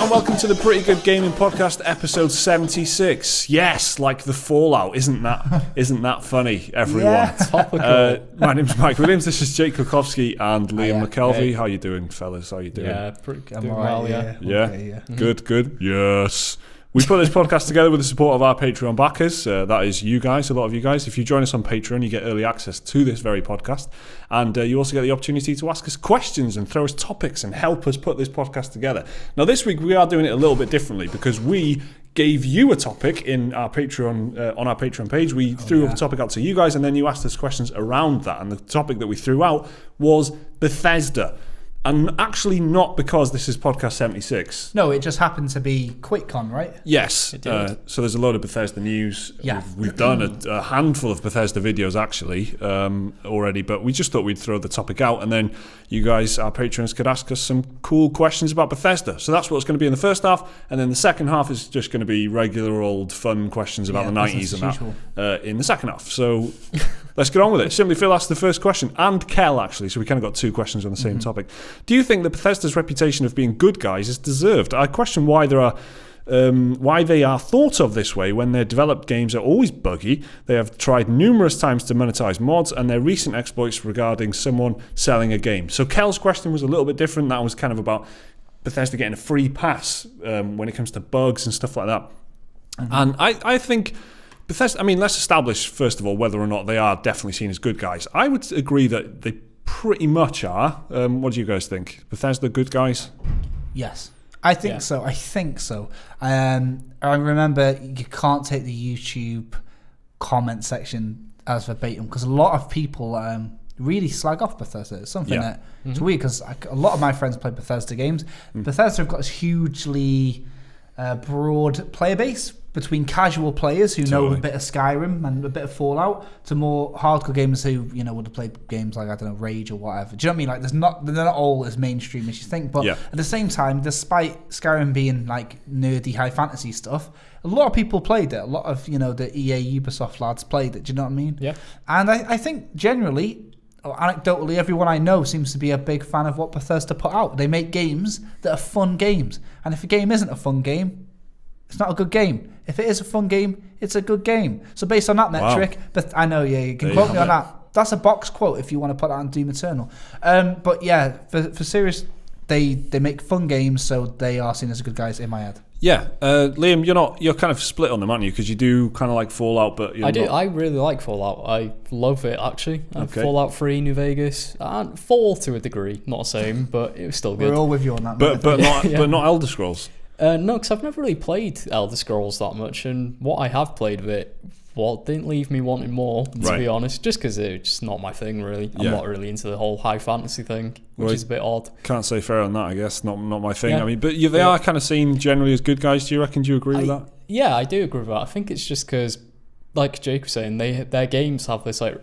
and welcome to the Pretty Good Gaming Podcast, episode 76. Yes, like the Fallout. Isn't that funny, everyone? Yeah. Topical. My name's Mike Williams. This is Jake Kulkowski and Liam McKelvey. Hey. How you doing, fellas? How you doing? Yeah, pretty good. I'm Doing all right, well, Yeah? Okay, yeah. Good. Yes. We put this podcast together with the support of our Patreon backers. That is you guys, a lot of you guys. If you join us on Patreon, you get early access to this very podcast. And you also get the opportunity to ask us questions and throw us topics and help us put this podcast together. Now, this week we are doing it a little bit differently because we gave you a topic in our Patreon on our Patreon page. We threw a topic out to you guys, and then you asked us questions around that. And the topic that we threw out was Bethesda. And actually not because this is podcast 76. No, it just happened to be QuakeCon, right? Yes. It did. So there's a load of Bethesda news. Yeah. We've done a handful of Bethesda videos actually already, but we just thought we'd throw the topic out and then you guys, our patrons, could ask us some cool questions about Bethesda. So that's what's going to be in the first half, and then the second half is just going to be regular old fun questions about the 90s and that in the second half. So let's get on with it. Simply Phil asked the first question, and Kel actually, so we kind of got two questions on the same topic. Do you think that Bethesda's reputation of being good guys is deserved? I question why they are thought of this way when their developed games are always buggy. They have tried numerous times to monetize mods, and their recent exploits regarding someone selling a game. So Kel's question was a little bit different. That was kind of about Bethesda getting a free pass when it comes to bugs and stuff like that. And I think Bethesda, I mean, let's establish first of all whether or not they are definitely seen as good guys. I would agree that they pretty much are. What do you guys think? Bethesda good guys? Yes. I think so. I remember you can't take the YouTube comment section as verbatim because a lot of people really slag off Bethesda. It's something that it's weird because a lot of my friends play Bethesda games. Bethesda have got this hugely broad player base between casual players who know a bit of Skyrim and a bit of Fallout to more hardcore gamers who, you know, would have played games like, I don't know, Rage or whatever. Do you know what I mean? Like, they're not all as mainstream as you think. But at the same time, despite Skyrim being like nerdy high fantasy stuff, a lot of people played it. A lot of, you know, the EA Ubisoft lads played it. Do you know what I mean? Yeah. And I think generally, or anecdotally, everyone I know seems to be a big fan of what Bethesda put out. They make games that are fun games. And if a game isn't a fun game, it's not a good game. If it is a fun game, it's a good game. So based on that metric, but I know, you can quote me on that. That's a box quote if you want to put that on Doom Eternal. But yeah, for serious, they make fun games, so they are seen as good guys in my head. Yeah, Liam, you're kind of split on them, aren't you? Because you do kind of like Fallout, but I do. I really like Fallout. I love it actually. Fallout 3, New Vegas, and 4 to a degree, not the same, but it was still good. We're all with you on that. But not Elder Scrolls. No, because I've never really played Elder Scrolls that much, and what I have played of it, didn't leave me wanting more, to be honest, just because it's just not my thing, really. I'm not really into the whole high fantasy thing, which is a bit odd. Can't say fair on that, I guess. Not my thing. Yeah. I mean, but they are kind of seen generally as good guys. Do you reckon? Do you agree with that? Yeah, I do agree with that. I think it's just because, like Jake was saying, their games have this like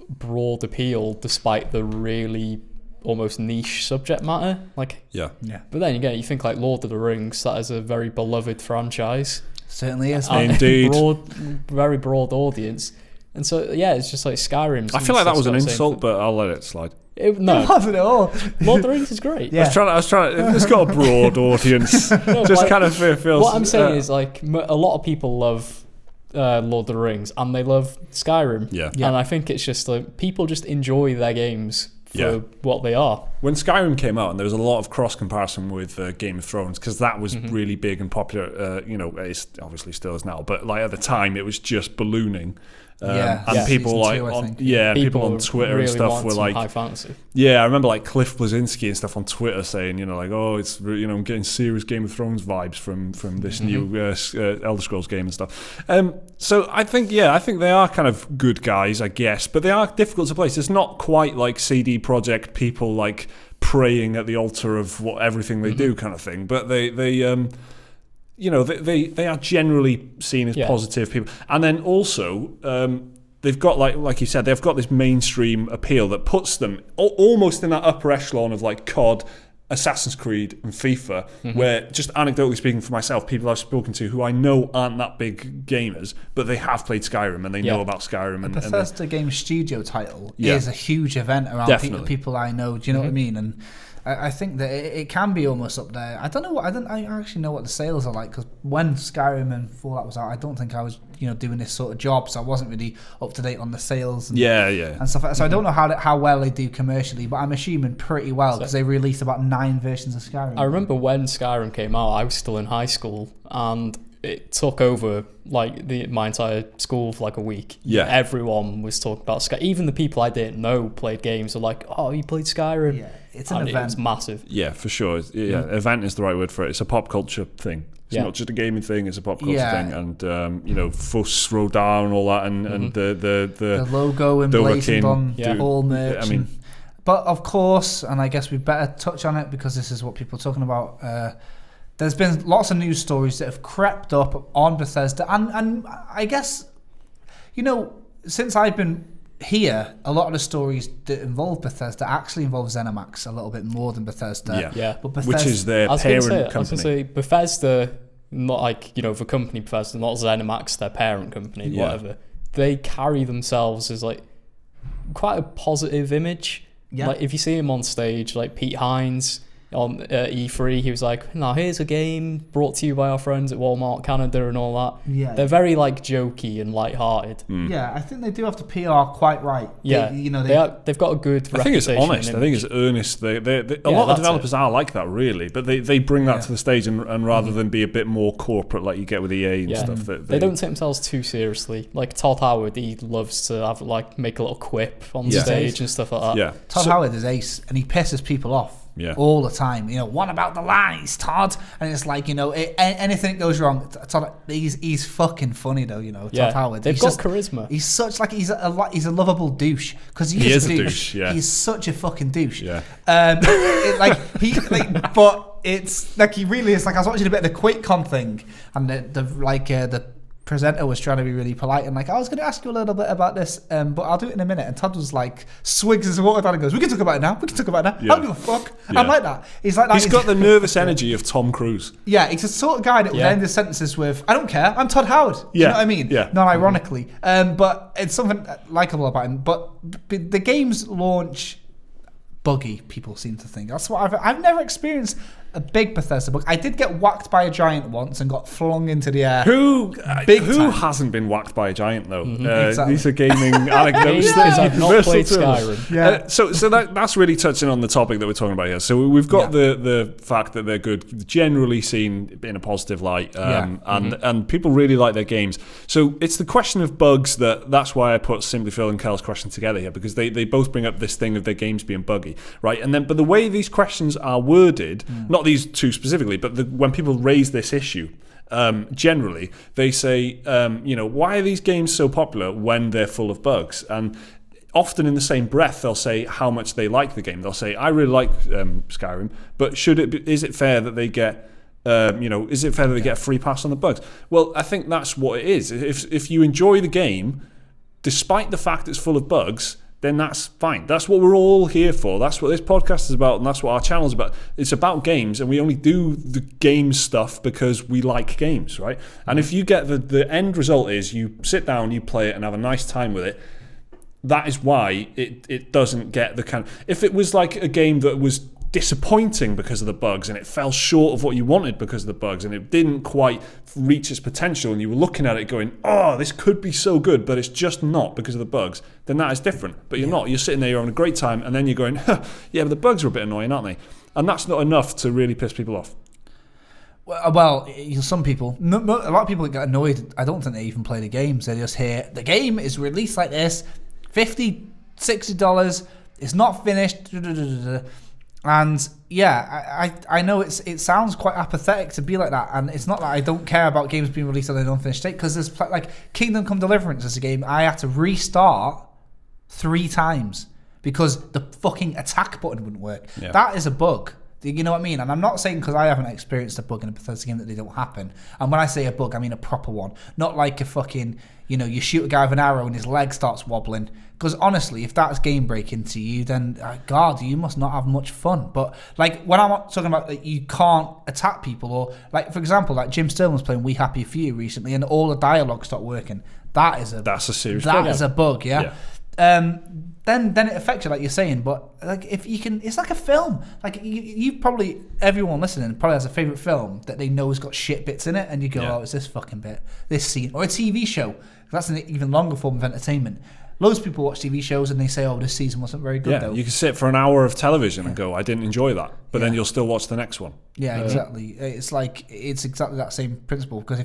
broad appeal despite the really almost niche subject matter, but then again you think like Lord of the Rings, that is a very beloved franchise, certainly is, indeed, very broad audience, and so it's just like Skyrim. I feel like that was an insult, but I'll let it slide. No, it wasn't at all. Lord of the Rings is great. I was trying. It's got a broad audience. Kind of feels. What I'm saying is like a lot of people love Lord of the Rings and they love Skyrim. And I think it's just like people just enjoy their games for what they are. When Skyrim came out, and there was a lot of cross comparison with Game of Thrones because that was really big and popular. It obviously still is now, but like at the time, it was just ballooning. And people like people on Twitter really and stuff were like high fantasy. I remember like Cliff Bleszinski and stuff on Twitter saying, like, oh, it's I'm getting serious Game of Thrones vibes from this new Elder Scrolls game and stuff. So I think they are kind of good guys, I guess, but they are difficult to place. It's not quite like CD Projekt people like praying at the altar of everything they do kind of thing, but they are generally seen as positive people. And then also, they've got, like you said, they've got this mainstream appeal that puts them almost in that upper echelon of like COD, Assassin's Creed and FIFA, where, just anecdotally speaking for myself, people I've spoken to who I know aren't that big gamers, but they have played Skyrim and they know about Skyrim. The Bethesda Game Studio title is a huge event around people I know. Do you know what I mean? And I think that it can be almost up there. I don't actually know what the sales are like, because when Skyrim and Fallout was out, I don't think I was doing this sort of job, so I wasn't really up to date on the sales and stuff like that. So I don't know how well they do commercially, but I'm assuming pretty well, because they released about 9 versions of Skyrim. I remember when Skyrim came out, I was still in high school, and it took over like my entire school for like a week. Yeah, everyone was talking about Skyrim. Even the people I didn't know played games were like, "Oh, you played Skyrim?" Yeah, it's an event. It's massive. Yeah, for sure. Event is the right word for it. It's a pop culture thing. It's not just a gaming thing; it's a pop culture thing. And Fuss Road Down and all that, and the logo emblazoned on all merch. I mean, but of course, and I guess we better touch on it because this is what people are talking about. There's been lots of news stories that have crept up on Bethesda, and I guess, since I've been here, a lot of the stories that involve Bethesda actually involve ZeniMax a little bit more than Bethesda. Yeah. But Bethesda, which is their parent company. I was going to say, Bethesda, not like, the company Bethesda, not ZeniMax, their parent company, whatever. They carry themselves as like quite a positive image. Yeah. Like if you see him on stage, like Pete Hines on E3, he was like, "Now here's a game brought to you by our friends at Walmart Canada," and all that. Yeah, they're very like jokey and light-hearted. Yeah, I think they do have the PR quite right. Yeah, they've got a good reputation. I think it's honest. I think it's earnest. A lot of developers are like that, really, but they bring that to the stage, and rather than be a bit more corporate like you get with EA and stuff, they don't take themselves too seriously. Like Todd Howard, he loves to have make a little quip on stage and stuff like that. Yeah, Todd Howard is ace, and he pisses people off. Yeah. All the time, what about the lies, Todd? And it's like, anything that goes wrong, Todd, he's fucking funny though, Todd Howard. They've got charisma. He's such like he's a lovable douche, because he is a douche. Yeah. He's such a fucking douche. Yeah. But it's like he really is. Like I was watching a bit of the QuakeCon thing, and the presenter was trying to be really polite and like, I was going to ask you a little bit about this, but I'll do it in a minute. And Todd was like, swigs his water down and goes, "We can talk about it now. I don't give a fuck." Yeah. I'm like that. He's like that. He's got the nervous energy of Tom Cruise. Yeah, he's the sort of guy that would end his sentences with, "I don't care. I'm Todd Howard." You know what I mean? Yeah. Not ironically. But it's something likable about him. But the game's launch buggy, people seem to think. That's what I've never experienced a big Bethesda bug. I did get whacked by a giant once and got flung into the air. Who hasn't been whacked by a giant though? Exactly. These are gaming anecdotes. I've not played Skyrim. Yeah. So that's really touching on the topic that we're talking about here. So we've got the fact that they're good, generally seen in a positive light, and people really like their games. So it's the question of bugs that's why I put Simply Phil and Kel's question together here, because they both bring up this thing of their games being buggy, right? But the way these questions are worded, not these two specifically, but when people raise this issue, generally they say, why are these games so popular when they're full of bugs? And often in the same breath they'll say how much they like the game. They'll say, "I really like Skyrim, but is it fair that they get is it fair that they get a free pass on the bugs?" Well, I think that's what it is. If you enjoy the game despite the fact it's full of bugs, then that's fine. That's what we're all here for. That's what this podcast is about, and that's what our channel is about. It's about games, and we only do the game stuff because we like games, right? And if you get the end result is you sit down, you play it, and have a nice time with it, that is why it doesn't get the kind of... If it was like a game that was disappointing because of the bugs and it fell short of what you wanted because of the bugs and it didn't quite reach its potential and you were looking at it going, "Oh, this could be so good, but it's just not because of the bugs," then that is different. But you're not. You're sitting there, you're having a great time, and then you're going, "Yeah, but the bugs are a bit annoying, aren't they?" And that's not enough to really piss people off. Well, some people, a lot of people get annoyed. I don't think they even play the games. They just hear, "The game is released like this, $50, $60, it's not finished." And I know it sounds quite apathetic to be like that, and it's not that I don't care about games being released on an unfinished state, because there's like Kingdom Come Deliverance is a game I had to restart 3 times because the fucking attack button wouldn't work. Yeah. That is a bug. You know what I mean? And I'm not saying because I haven't experienced a bug in a Bethesda game that they don't happen. And when I say a bug, I mean a proper one. Not like a fucking, you shoot a guy with an arrow and his leg starts wobbling. Because honestly, if that's game breaking to you, then God, you must not have much fun. But like when I'm talking about that, you can't attack people, or like for example, like Jim Sterling was playing We Happy Few recently, and all the dialogue stopped working. That's a serious bug. That is a bug. Yeah. then it affects you, like you're saying. But like if you can, it's like a film. Like you probably, everyone listening probably has a favorite film that they know has got shit bits in it, and you go, oh, it's this fucking bit, this scene, or a TV show. That's an even longer form of entertainment. Loads of people watch TV shows and they say, oh, this season wasn't very good, though. You can sit for an hour of television and go, I didn't enjoy that. But then you'll still watch the next one. Yeah, exactly. It's exactly that same principle. Because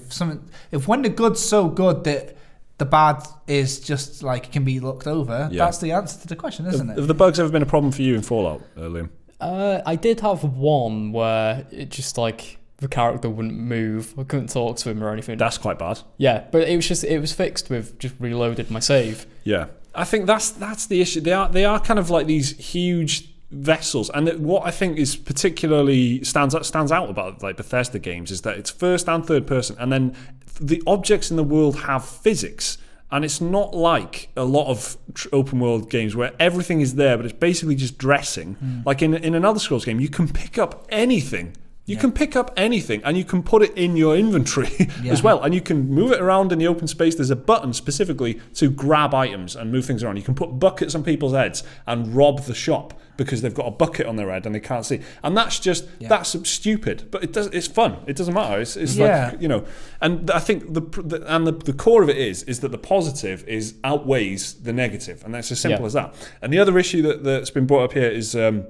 if when the good's so good that the bad is just like can be looked over, that's the answer to the question, isn't it? Have the bugs ever been a problem for you in Fallout, Liam? I did have one where it just like the character wouldn't move. I couldn't talk to him or anything. That's quite bad. Yeah, but it was fixed with just reloaded my save. Yeah, I think that's the issue. They are kind of like these huge vessels, and what I think is particularly stands out about like Bethesda games is that it's first and third person, and then the objects in the world have physics. And it's not like a lot of open world games where everything is there, but it's basically just dressing. Like in an Elder Scrolls game, you can pick up anything. You can pick up anything and you can put it in your inventory as well. And you can move it around in the open space. There's a button specifically to grab items and move things around. You can put buckets on people's heads and rob the shop because they've got a bucket on their head and they can't see. And that's just, that's stupid. But it's fun. It doesn't matter. It's like, you know, and I think the core of it is that the positive outweighs the negative. And that's as simple as that. And the other issue that's been brought up here is the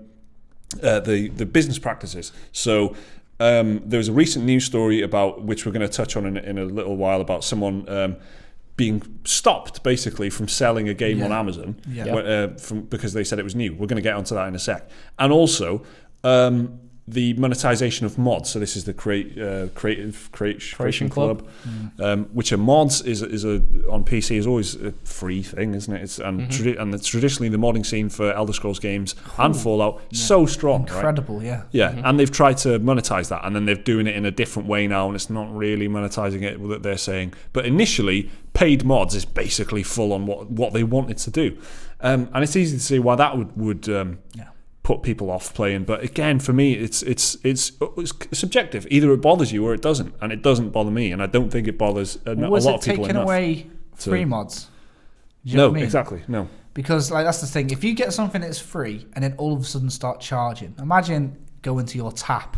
business practices. So there was a recent news story about, which we're going to touch on in a little while, about someone being stopped basically from selling a game on Amazon because they said it was new. We're going to get onto that in a sec. And also the monetization of mods. So this is the Creation Club, which are mods is on PC is always a free thing, isn't it? And traditionally the modding scene for Elder Scrolls games and Fallout so strong, incredible, right? And they've tried to monetize that, and then they're doing it in a different way now, and it's not really monetizing it that they're saying. But initially, paid mods is basically full on what they wanted to do, and it's easy to see why that would put people off playing. But again, for me, it's subjective. Either it bothers you or it doesn't, and it doesn't bother me, and I don't think it bothers a lot of people enough. Was it taking away free mods? You know what I mean? Exactly, no. Because like that's the thing. If you get something that's free and then all of a sudden start charging, imagine going to your tap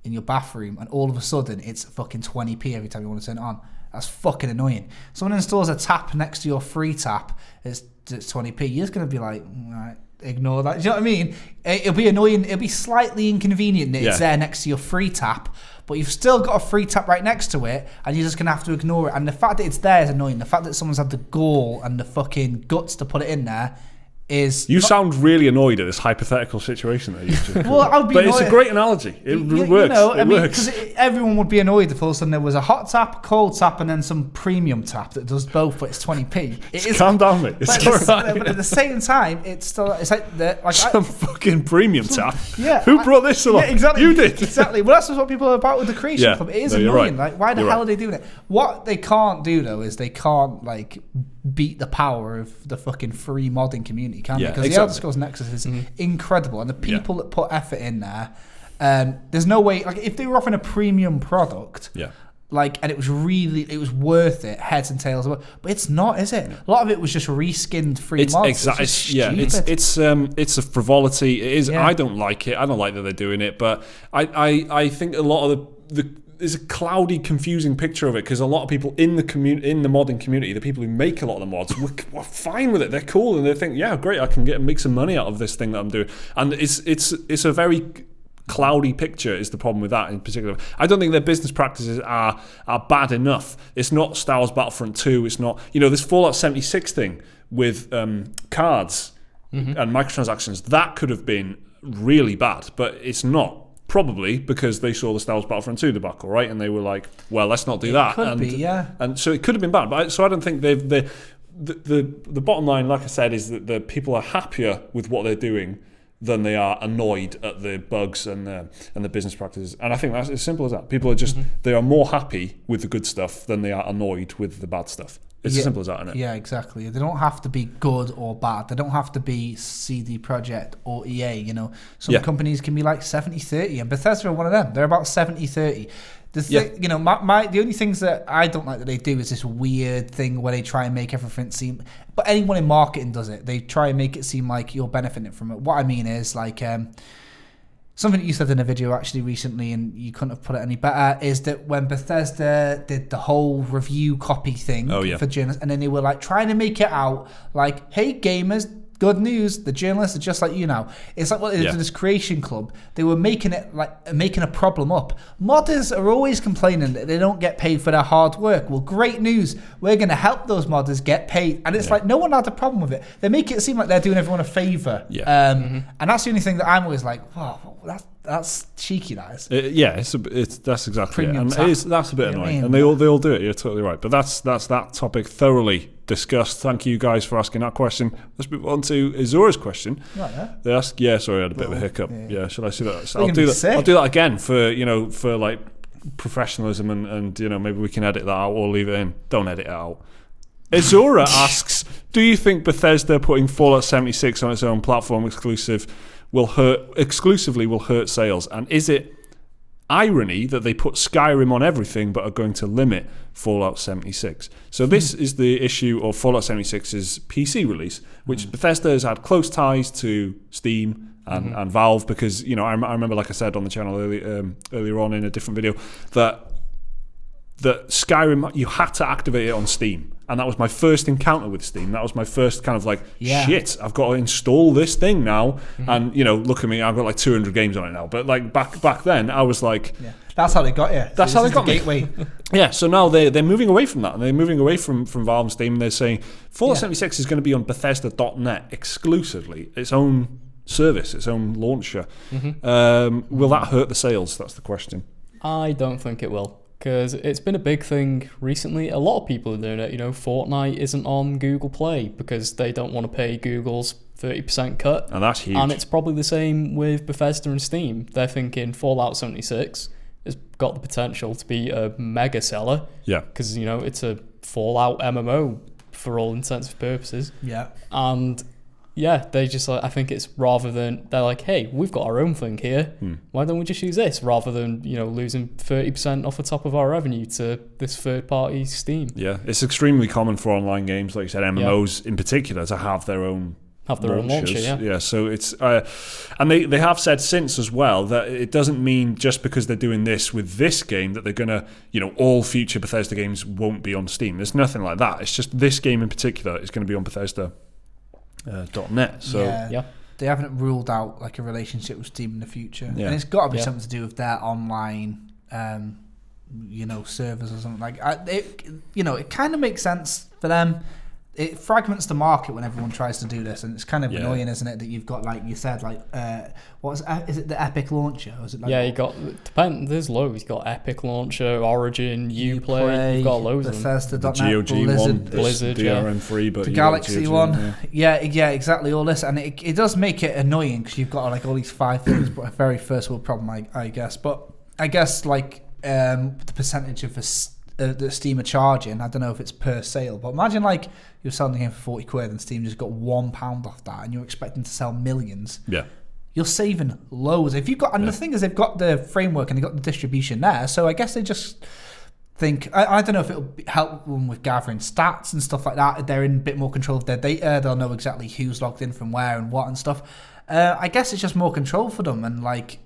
in your bathroom and all of a sudden it's fucking 20p every time you want to turn it on. That's fucking annoying. Someone installs a tap next to your free tap, it's 20p. You're just going to be like, all right, ignore that. Do you know what I mean? It'll be annoying. It'll be slightly inconvenient that it's there next to your free tap, but you've still got a free tap right next to it, and you're just going to have to ignore it. And the fact that it's there is annoying. The fact that someone's had the gall and the fucking guts to put it in there is... You sound really annoyed at this hypothetical situation that you just well, I'll be but annoyed. It's a great analogy. It works. You know, it works. Because everyone would be annoyed if all of a sudden there was a hot tap, cold tap, and then some premium tap that does both, but it's 20p. Calm down, mate. It's alright. But at the same time, it's like some fucking premium tap. Yeah. Who brought this along? Yeah, exactly. You did. Exactly. Well, that's what people are about with the Creation Club. It is annoying. Right. Like, why the hell are they doing it? What they can't do though is they can't like beat the power of the fucking free modding community, can they? Because the Elder Scrolls Nexus is incredible, and the people that put effort in there, there's no way. Like, if they were offering a premium product, like, and it was worth it, heads and tails. But it's not, is it? A lot of it was just reskinned free mods. It's a frivolity. It is. Yeah. I don't like it. I don't like that they're doing it. But I think a lot of there's a cloudy, confusing picture of it, because a lot of people in the modding community, the people who make a lot of the mods, were fine with it. They're cool, and they think, yeah, great, I can make some money out of this thing that I'm doing. And it's a very cloudy picture is the problem with that in particular. I don't think their business practices are bad enough. It's not Star Wars Battlefront 2. It's not, this Fallout 76 thing with cards and microtransactions. That could have been really bad, but it's not. Probably because they saw the Star Wars Battlefront 2 debacle, right? And they were like, well, let's not do that. Could be, yeah. And so it could have been bad. But so I don't think the bottom line, like I said, is that the people are happier with what they're doing than they are annoyed at the bugs and the business practices. And I think that's as simple as that. People are just, they are more happy with the good stuff than they are annoyed with the bad stuff. It's as simple as that, isn't it? Yeah, exactly. They don't have to be good or bad. They don't have to be CD Projekt or EA, you know. Some companies can be like 70-30, and Bethesda are one of them. They're about 70-30. The thing, you know, the only things that I don't like that they do is this weird thing where they try and make everything seem, but anyone in marketing does it. They try and make it seem like you're benefiting from it. What I mean is like, something that you said in a video actually recently, and you couldn't have put it any better, is that when Bethesda did the whole review copy thing for journalists, and then they were like trying to make it out like, hey gamers, good news, the journalists are just like you now. It's like what they did to this creation club. They were making it like making a problem up. Modders are always complaining that they don't get paid for their hard work. Well, great news. We're going to help those modders get paid. And it's like no one had a problem with it. They make it seem like they're doing everyone a favour. And that's the only thing that I'm always like, wow, that's cheeky, that is. That's exactly Premium it. And that's a bit annoying. And they all do it. You're totally right. But that's that topic thoroughly discussed. Thank you guys for asking that question. Let's move on to Izura's question. Right, They ask, sorry, I had a bit of a hiccup. Yeah, should I see that? So I'll do that again for like professionalism and maybe we can edit that out or leave it in. Don't edit it out. Izura asks, do you think Bethesda putting Fallout 76 on its own platform exclusively will hurt sales? And is it irony that they put Skyrim on everything but are going to limit Fallout 76? So this is the issue of Fallout 76's PC release, which Bethesda has had close ties to Steam and Valve, because I remember, like I said on the channel earlier on in a different video, that Skyrim, you had to activate it on Steam. And that was my first encounter with Steam. That was my first kind of like, shit, I've got to install this thing now. And, look at me, I've got like 200 games on it now. But like back then, I was like... Yeah. That's how they got you. That's how they got me. Gateway. So now they're moving away from that. And they're moving away from Valve and Steam. And they're saying Fallout 76 is going to be on Bethesda.net exclusively. Its own service, its own launcher. Will that hurt the sales? That's the question. I don't think it will. Because it's been a big thing recently. A lot of people are doing it. Fortnite isn't on Google Play because they don't want to pay Google's 30% cut. And that's huge. And it's probably the same with Bethesda and Steam. They're thinking Fallout 76 has got the potential to be a mega seller. Yeah. Because, it's a Fallout MMO for all intents and purposes. Yeah. And... they just like, I think it's rather than, they're like, hey, we've got our own thing here. Why don't we just use this rather than, losing 30% off the top of our revenue to this third party Steam. Yeah, it's extremely common for online games, like you said, MMOs in particular, to have their own launcher. Yeah, so it's and they have said since as well that it doesn't mean just because they're doing this with this game that they're gonna, all future Bethesda games won't be on Steam. There's nothing like that. It's just this game in particular is going to be on Bethesda. .net. So they haven't ruled out like a relationship with Steam in the future, and it's got to be something to do with their online, servers or something like. It kind of makes sense for them. It fragments the market when everyone tries to do this, and it's kind of annoying, isn't it? That you've got, like you said, like is it the Epic launcher? Or is it like you got there's loads. You've got Epic launcher, Origin, Uplay. You've got loads of them. Bethesda.net, Blizzard, DRM3, but the Galaxy one. Yeah, exactly. All this, and it does make it annoying because you've got like all these 5 things, but a very first world problem, I guess. But I guess like the percentage of that Steam are charging, I don't know if it's per sale, but imagine like you're selling the game for £40 and Steam just got £1 off that, and you're expecting to sell millions. Yeah, you're saving loads. If you've got, and the thing is, they've got the framework and they've got the distribution there, so I guess they just think, I don't know if it'll help them with gathering stats and stuff like that. They're in a bit more control of their data. They'll know exactly who's logged in from where and what and stuff. I guess it's just more control for them, and like.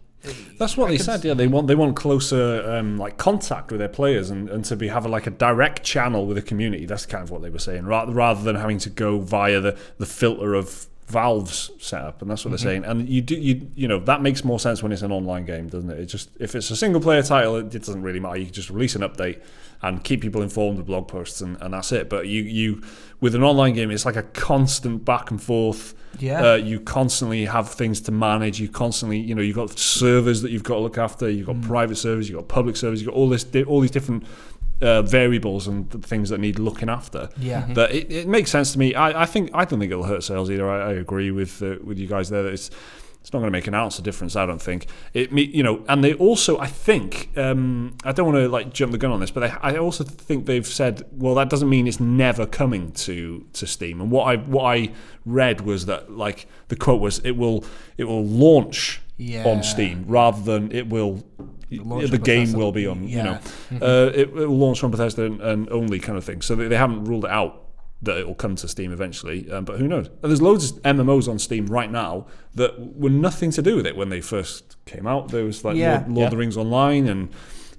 That's what they said. Yeah, they want closer like contact with their players and to have a direct channel with the community. That's kind of what they were saying, rather than having to go via the filter of Valve's setup, and that's what they're saying. And you that makes more sense when it's an online game, doesn't it? It just, if it's a single player title, it doesn't really matter. You can just release an update and keep people informed with blog posts, and that's it. But you with an online game, it's like a constant back and forth. You constantly have things to manage. You constantly, you've got servers that you've got to look after. You've got private servers. You've got public servers. You've got all these different variables and things that need looking after. But it makes sense to me. I don't think it'll hurt sales either. I agree with you guys there that it's not going to make an ounce of difference, I don't think. And they also, I think, I don't want to like jump the gun on this, but I also think they've said, well, that doesn't mean it's never coming to Steam. And what I read was that, like, the quote was, it will launch on Steam rather than it will. The game will be on, it will launch on Bethesda and only kind of thing. So they haven't ruled it out that it will come to Steam eventually, but who knows? And there's loads of MMOs on Steam right now that were nothing to do with it when they first came out. There was like Lord of the Rings Online and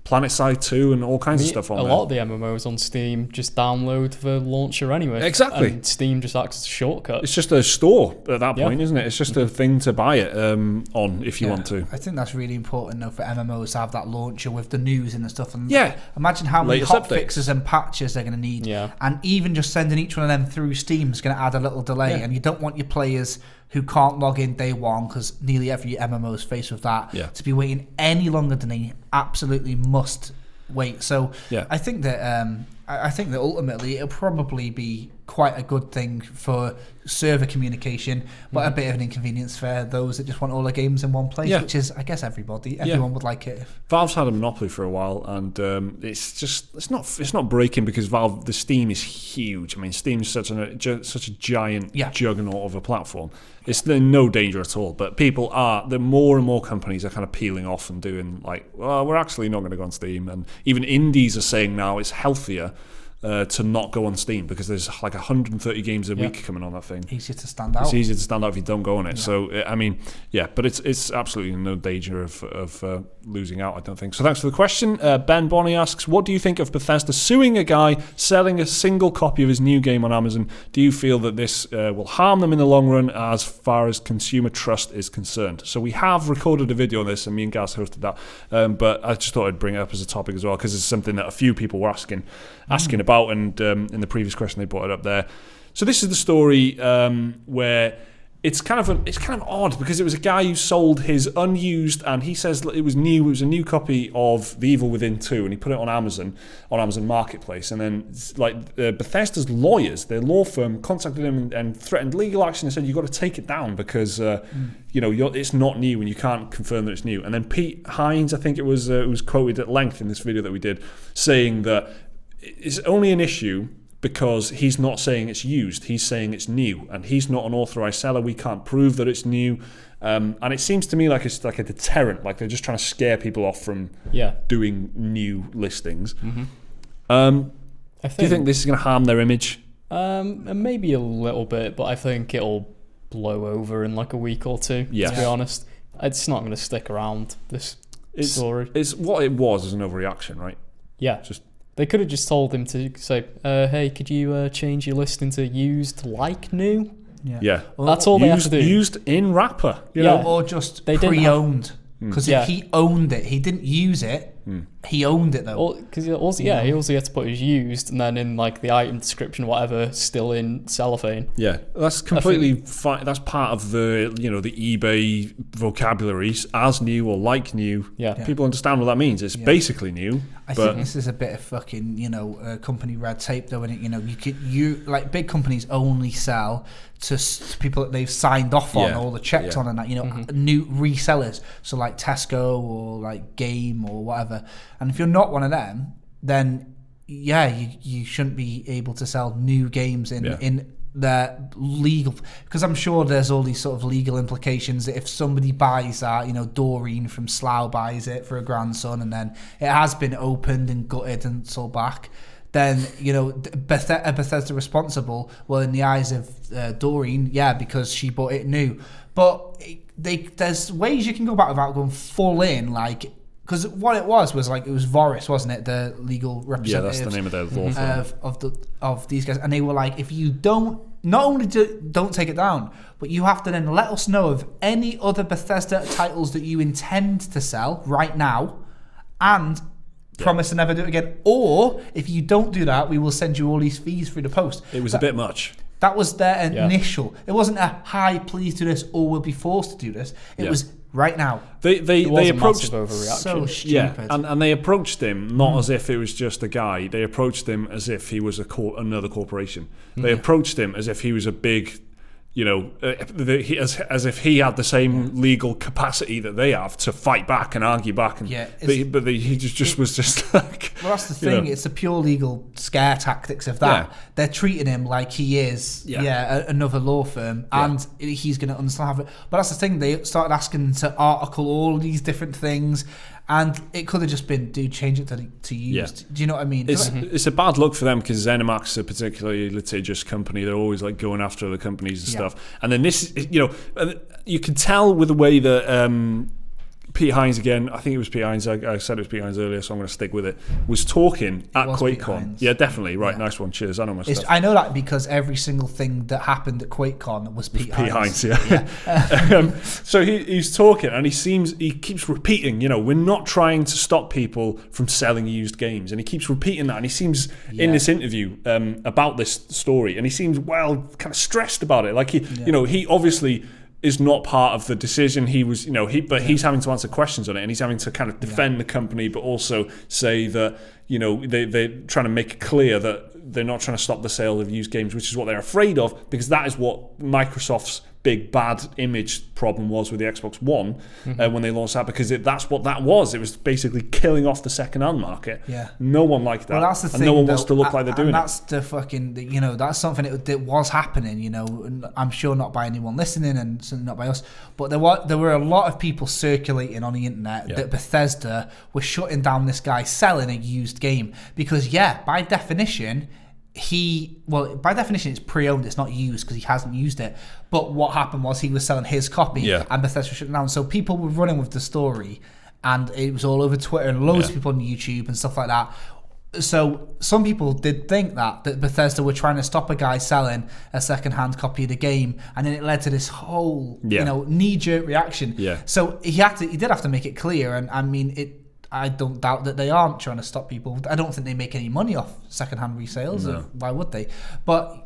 PlanetSide 2 and all kinds of stuff on there. A lot of the MMOs on Steam just download the launcher anyway. Exactly. And Steam just acts as a shortcut. It's just a store at that point, isn't it? It's just a thing to buy it on if you want to. I think that's really important though for MMOs to have that launcher with the news and the stuff. And imagine how many hotfixes and patches they're going to need. Yeah. And even just sending each one of them through Steam is going to add a little delay. Yeah. And you don't want your players who can't log in day one, because nearly every MMO is faced with that, to be waiting any longer than they absolutely must wait. So I think that ultimately it'll probably be quite a good thing for server communication, but a bit of an inconvenience for those that just want all the games in one place, which is, I guess, everyone would like it. Valve's had a monopoly for a while, and it's not breaking because the Steam is huge. I mean, Steam's such a giant juggernaut of a platform. It's in no danger at all, but the more and more companies are kind of peeling off and doing like, well, we're actually not going to go on Steam, and even indies are saying now it's healthier to not go on Steam because there's like 130 games a week coming on that thing. Easier to stand out. It's easier to stand out if you don't go on it. So I mean, but it's absolutely no danger of losing out, I don't think. So thanks for the question. Ben Bonney asks, what do you think of Bethesda suing a guy selling a single copy of his new game on Amazon? Do you feel that this will harm them in the long run as far as consumer trust is concerned? So we have recorded a video on this, and me and Gaz hosted that, but I just thought I'd bring it up as a topic as well because it's something that a few people were asking about, and in the previous question they brought it up there. So this is the story where it's kind of odd because it was a guy who sold his unused, and he says it was a new copy of The Evil Within 2, and he put it on Amazon Marketplace, and then like Bethesda's lawyers, their law firm, contacted him and threatened legal action and said, you've got to take it down because it's not new and you can't confirm that it's new. And then Pete Hines, I think it was quoted at length in this video that we did, saying that it's only an issue because he's not saying it's used, he's saying it's new, and he's not an authorized seller. We can't prove that it's new, and it seems to me like it's like a deterrent, like they're just trying to scare people off from doing new listings. Do you think this is going to harm their image? Maybe a little bit, but I think it'll blow over in like a week or two. To be honest, it's not going to stick around. This story. It's what it was as an overreaction, right? Yeah. They could have just told him to say, hey, could you change your listing to used like new? Yeah. That's all they have to do. Used in wrapper. You know? Or just pre-owned. Because he owned it. He didn't use it. He owned it though. Because he also had to put his used, and then in like the item description, whatever, still in cellophane. Yeah, that's completely fine. That's part of the the eBay vocabulary, as new or like new. Yeah. People understand what that means. It's basically new. I think this is a bit of fucking company red tape though, and you like big companies only sell to people that they've signed off on all the checks on and that new resellers, so like Tesco or like Game or whatever. And if you're not one of them, then you shouldn't be able to sell new games in the legal, because I'm sure there's all these sort of legal implications that if somebody buys that, Doreen from Slough buys it for a grandson and then it has been opened and gutted and sold back, then Bethesda responsible. Well, in the eyes of Doreen, because she bought it new. But there's ways you can go back without going full in, like, because what it was like it was Voris, wasn't it, the legal representative? Yeah, that's the name of their law firm of these guys, and they were like, if you don't only don't take it down, but you have to then let us know of any other Bethesda titles that you intend to sell right now, and promise to never do it again. Or if you don't do that, we will send you all these fees through the post. It was a bit much. That was their initial. It wasn't a hi, please do this, or we'll be forced to do this. It was right now. They approached so stupid. And they approached him not as if it was just a guy. They approached him as if he was another corporation. They approached him as if he was a big, as if he had the same legal capacity that they have to fight back and argue back. And he just was just like. Well, that's the thing. It's the pure legal scare tactics of that. Yeah. They're treating him like he is, another law firm, and he's going to understand it. But that's the thing. They started asking him to article all these different things. And it could have just been, dude, change it to used. Yeah. Do you know what I mean? It's a bad look for them because ZeniMax is a particularly litigious company. They're always like going after other companies and stuff. And then this, you can tell with the way that Pete Hines, again, I think it was Pete Hines, I said it was Pete Hines earlier, so I'm going to stick with it, was talking at QuakeCon. Yeah, definitely. Right, nice one. Cheers. I know my stuff. I know that because every single thing that happened at QuakeCon was Pete Hines. So he's talking and he keeps repeating, we're not trying to stop people from selling used games. And he keeps repeating that. And he seems, in this interview about this story, and he seems, kind of stressed about it. Like, he obviously is not part of the decision. He was, he's having to answer questions on it, and he's having to kind of defend the company, but also say that, they're trying to make it clear that they're not trying to stop the sale of used games, which is what they're afraid of, because that is what Microsoft's big bad image problem was with the Xbox One when they launched that, because that's what that was. It was basically killing off the second-hand market. Yeah, no one liked that. Well, that's the thing. No one wants to look like they're doing that's it. That's the fucking. That's something that was happening. I'm sure not by anyone listening, and certainly not by us. But there were a lot of people circulating on the internet that Bethesda was shutting down this guy selling a used game because, by definition. By definition, it's pre-owned, it's not used because he hasn't used it. But what happened was he was selling his copy and Bethesda shut it down. So people were running with the story and it was all over Twitter and loads of people on YouTube and stuff like that. So some people did think that Bethesda were trying to stop a guy selling a second-hand copy of the game, and then it led to this whole knee-jerk reaction. Yeah. So he did have to make it clear, and I mean I don't doubt that they aren't trying to stop people. I don't think they make any money off second-hand resales. No. Why would they? But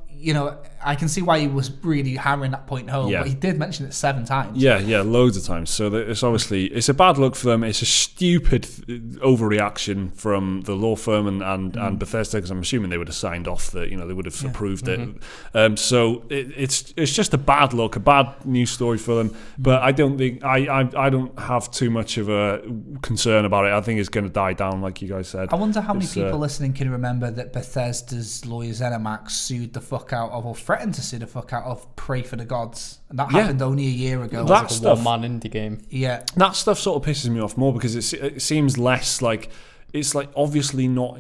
I can see why he was really hammering that point home. But he did mention it 7 times. Yeah, loads of times. So it's a bad look for them. It's a stupid overreaction from the law firm and Bethesda, because I'm assuming they would have signed off that they would have approved it. So it's just a bad look, a bad news story for them. But I don't think I don't have too much of a concern about it. I think it's going to die down, like you guys said. I wonder how many people listening can remember that Bethesda's lawyer ZeniMax sued the fuck out of, or threatened to sue the fuck out of, Pray for the Gods, and that happened only a year ago. That's like a one-man indie game. Yeah, that stuff sort of pisses me off more because it seems less like it's like obviously not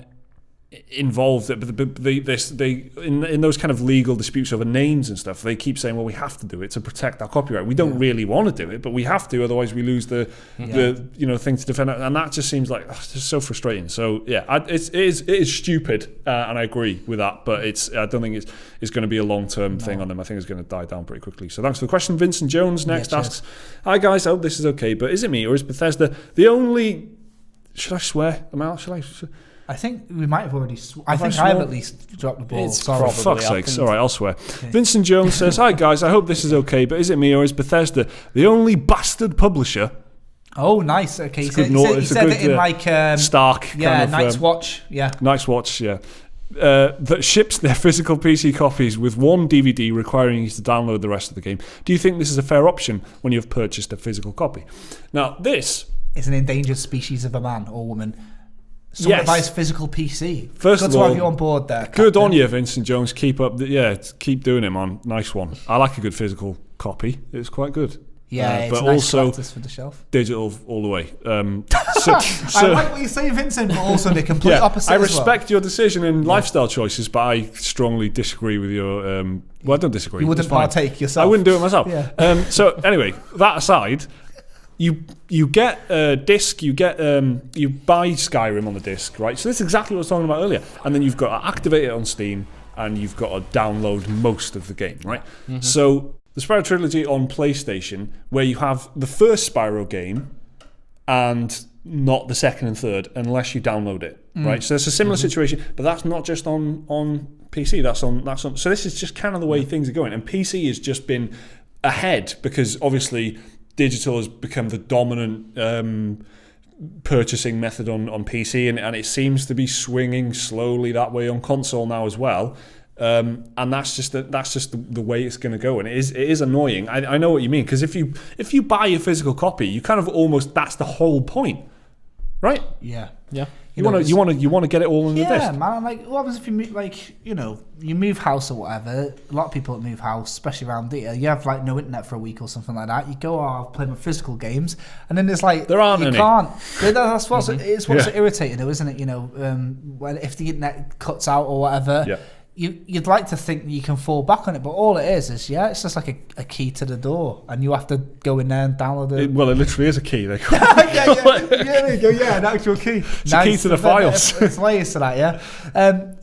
involved, but they in those kind of legal disputes over names and stuff, they keep saying, well, we have to do it to protect our copyright. We don't really want to do it, but we have to, otherwise we lose the thing to defend it. And that just seems like it's just so frustrating. So it is stupid, and I agree with that, but I don't think it's going to be a long-term thing on them. I think it's going to die down pretty quickly. So thanks for the question. Vincent Jones next asks, hi guys, I hope this is okay, but is it me or is Bethesda the only, should I swear them out? I think we might have already. I think I've at least dropped the ball. For fuck's sakes. All right, I'll swear. Okay. Vincent Jones says, hi guys, I hope this is okay, but is it me or is Bethesda the only bastard publisher? Oh, nice. Okay, he said it in like Stark. Yeah, Night's Watch. Yeah, Night's Watch. Yeah. That ships their physical PC copies with one DVD, requiring you to download the rest of the game. Do you think this is a fair option when you've purchased a physical copy? Now, this is an endangered species of a man or woman. Someone buys physical PC. First good of all, to have you on board there. Good on you, Vincent Jones. Keep up. Keep doing it, man. Nice one. I like a good physical copy. It's quite good. Yeah, it's but nice also for the shelf. Digital all the way. I like what you're saying, Vincent, but also the complete opposite. I respect your decision in lifestyle choices, but I strongly disagree with your. Well, I don't disagree. You wouldn't partake yourself. I wouldn't do it myself. Yeah. So anyway, that aside. You get a disc, you buy Skyrim on the disc, right? So this is exactly what I was talking about earlier. And then you've got to activate it on Steam, and you've got to download most of the game, right? Mm-hmm. So the Spyro Trilogy on PlayStation, where you have the first Spyro game and not the second and third, unless you download it, right? So it's a similar situation, but that's not just on PC. That's on. So this is just kind of the way things are going, and PC has just been ahead because obviously digital has become the dominant purchasing method on PC, and it seems to be swinging slowly that way on console now as well. And that's just the way it's going to go, and it is annoying. I know what you mean, because if you buy a physical copy, you kind of almost, that's the whole point, right? Yeah. You want to get it all in the disc. Yeah, man. Like, what happens if you move, you move house or whatever? A lot of people that move house, especially around here, you have like no internet for a week or something like that. You go, I'll play my physical games, and then there's like there aren't any. Can't. That's what's what's irritating, though, isn't it? When if the internet cuts out or whatever. Yeah. You'd like to think you can fall back on it, but all it is it's just like a key to the door, and you have to go in there and download it. It literally is a key. There you go. Yeah, an actual key. It's a key to the files. It's layers to that, yeah.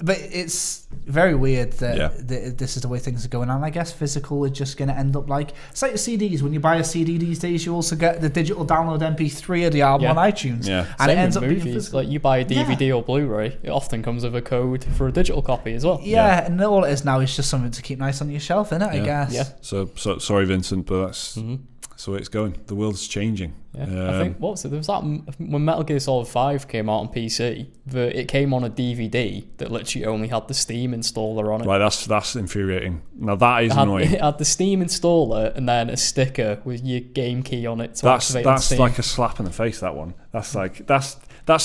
But it's very weird that this is the way things are going on. I guess physical is just going to end up like, it's like the CDs. When you buy a CD these days, you also get the digital download MP3 of the album on iTunes. Yeah. And Same it ends with up movies. being physical. Like, you buy a DVD or Blu-ray, it often comes with a code for a digital copy as well. Yeah, and all it is now is just something to keep nice on your shelf, innit? I guess. Yeah. So sorry, Vincent, but that's the way it's going. The world's changing. Yeah. I think, what was it? There was that when Metal Gear Solid 5 came out on PC, it came on a DVD that literally only had the Steam installer on it. Right, that's infuriating. Now that is annoying. It had the Steam installer and then a sticker with your game key on it to activate That's Steam. like a slap in the face. That one. That's like that's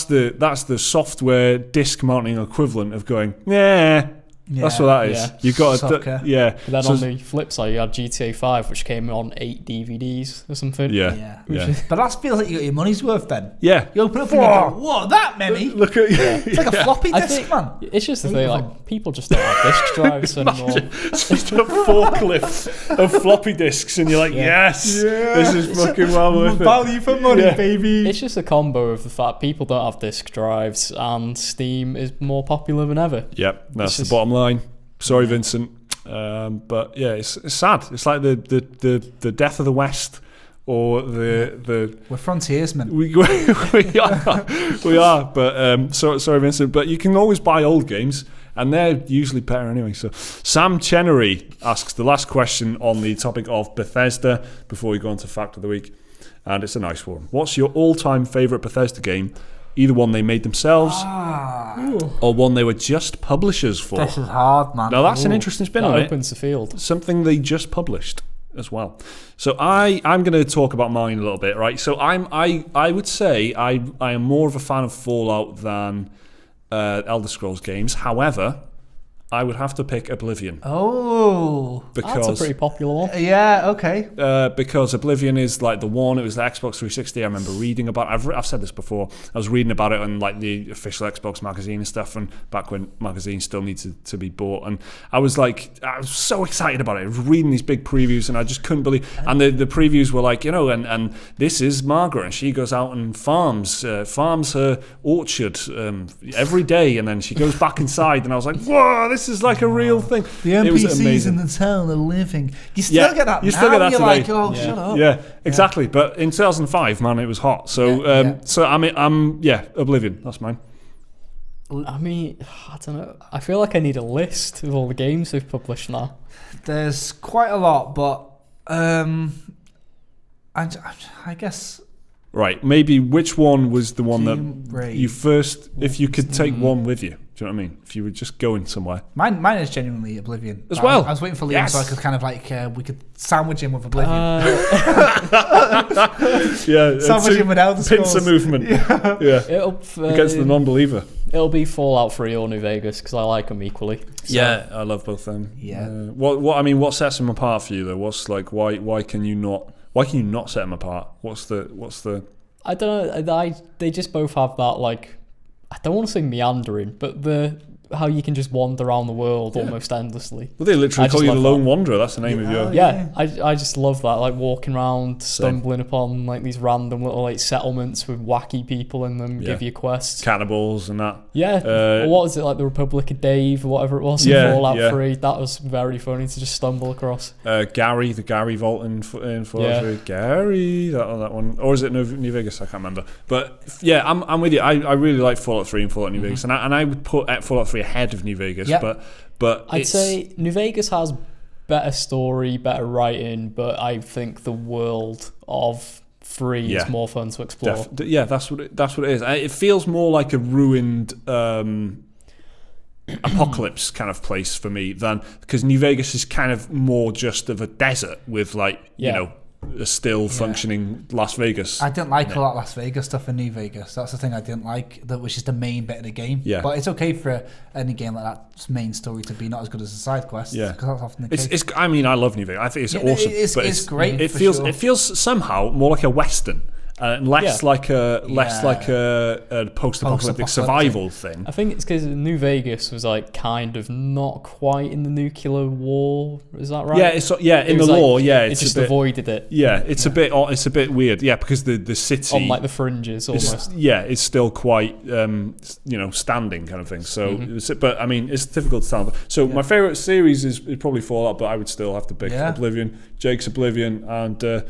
the software disc mounting equivalent of going, yeah. That's what that is. Yeah. You've got Sucker. But then on the flip side, you had GTA 5, which came on 8 DVDs or something. Yeah. But that feels like you got your money's worth then. Yeah. You open up and you go, whoa, that many? Look at It's like a floppy disk, man. It's just the thing, like, people just don't have disk drives anymore. It's just a forklift of floppy disks, and you're like, yes, this is fucking well worth it. Value for money, baby. It's just a combo of the fact people don't have disk drives and Steam is more popular than ever. Yep, that's the bottom line. Sorry, Vincent, but yeah, it's sad. It's like the death of the West, or the We're frontiersmen. we are. But sorry, Vincent, but you can always buy old games, and they're usually better anyway. So Sam Chenery asks the last question on the topic of Bethesda before we go on to Fact of the Week, and it's a nice one. What's your all-time favourite Bethesda game? Either one they made themselves or one they were just publishers for. This is hard, man. Now that's an interesting spin on it. Opens the field. Something they just published as well. So I'm going to talk about mine a little bit, right? So I would say I am more of a fan of Fallout than Elder Scrolls games. However, I would have to pick Oblivion. Oh, because that's a pretty popular one. Yeah, okay. Because Oblivion is like the one. It was the Xbox 360. I remember reading about. I've said this before. I was reading about it on like the official Xbox magazine and stuff, and back when magazines still needed to be bought. And I was so excited about it. I was reading these big previews, and I just couldn't believe. And the previews were like, and this is Margaret, and she goes out and farms her orchard every day, and then she goes back inside, and I was like, whoa, this is like a real thing. The NPCs in the town are living. You still get that. You still get that You're today. like, oh, shut up. Yeah, exactly. But in 2005, man, it was hot. So, so I'm Oblivion. That's mine. I mean, I don't know. I feel like I need a list of all the games they've published now. There's quite a lot, but I guess. Right, maybe which one was the one that Raid. you first? If you could take one with you. Do you know what I mean? If you were just going somewhere. Mine is genuinely Oblivion. As well. I was waiting for Liam so I could kind of like, we could sandwich him with Oblivion. Sandwich him with Elder Scrolls. Pincer movement. Against the non-believer. It'll be Fallout 3 or New Vegas because I like them equally. So. Yeah, I love both of them. Yeah. What sets them apart for you though? What's like why can you not set them apart? What's the I don't know. They just both have that, like, I don't want to say meandering, but how you can just wander around the world almost endlessly. Well, they literally call you the Lone Wanderer. That's the name of your... I just love that, like walking around, stumbling upon like these random little like settlements with wacky people in them, give you quests. Cannibals and that. Yeah. Or what was it, like the Republic of Dave or whatever it was in Fallout 3? That was very funny to just stumble across. The Gary Vault in Fallout 3. Gary, that one. Or is it New Vegas? I can't remember. But yeah, I'm with you. I really like Fallout 3 and Fallout New Vegas. And I would put Fallout 3 ahead of New Vegas, but I'd say New Vegas has better story, better writing, but I think the world of 3 is more fun to explore. That's what it is. It feels more like a ruined apocalypse kind of place for me because New Vegas is kind of more just of a desert with a still functioning Las Vegas. I didn't like all that Las Vegas stuff in New Vegas. That's the thing I didn't like, that was just the main bit of the game. Yeah. But it's okay for any game like that main story to be not as good as a side quest. Yeah. Because that's often the case. I love New Vegas. I think it's awesome. It's great. It feels somehow more like a Western. Less like a post-apocalyptic survival thing. I think it's because New Vegas was like kind of not quite in the nuclear war. Is that right? In the law, it just avoided it. Yeah, it's a bit weird. Yeah, because the city on like the fringes almost. It's still quite standing kind of thing. So, but I mean, it's difficult to tell. So my favorite series is probably Fallout, but I would still have to pick Oblivion. Jake's Oblivion, and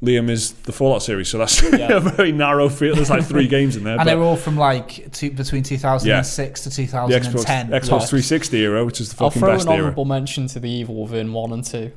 Liam is the Fallout series, so that's a very narrow field. There's like 3 games in there. And they're all from between 2006 to 2010. The Xbox 360 era, which is the fucking best era. I'll throw an honourable mention to the Evil Within 1 and 2.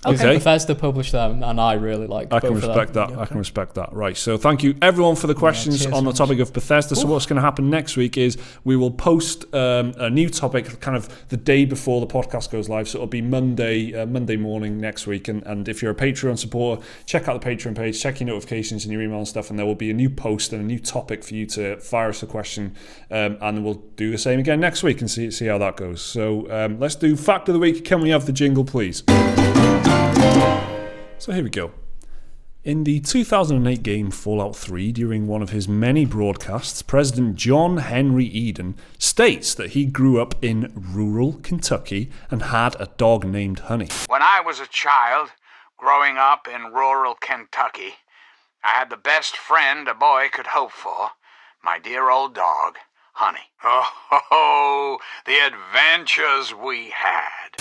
Okay. Bethesda published them, and I really liked both of them. I can respect that. Right. So thank you everyone for the questions on the topic of Bethesda. So what's going to happen next week is we will post a new topic kind of the day before the podcast goes live. So it'll be Monday morning next week. And if you're a Patreon supporter, check out the Patreon page, check your notifications and your email and stuff, and there will be a new post and a new topic for you to fire us a question. And we'll do the same again next week and see how that goes. So let's do Fact of the Week. Can we have the jingle, please? So here we go. In the 2008 game Fallout 3, during one of his many broadcasts, President John Henry Eden states that he grew up in rural Kentucky and had a dog named Honey. When I was a child, growing up in rural Kentucky, I had the best friend a boy could hope for, my dear old dog, Honey. Oh, the adventures we had.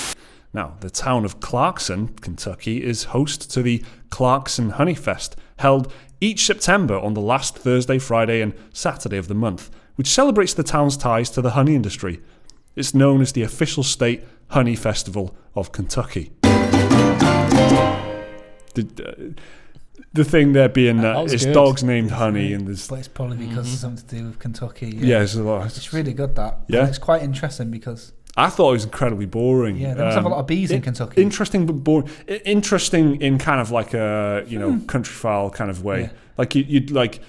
Now, the town of Clarkson, Kentucky, is host to the Clarkson Honey Fest, held each September on the last Thursday, Friday, and Saturday of the month, which celebrates the town's ties to the honey industry. It's known as the official state honey festival of Kentucky. The thing there being that it's dogs named Honey, and there's. But it's probably because it's something to do with Kentucky. Yeah, it's a lot. It's really good that. Yeah, and it's quite interesting because. I thought it was incredibly boring. Yeah, they must have a lot of bees in Kentucky. Interesting but boring. Interesting in kind of like a countryfile kind of way. Yeah. Like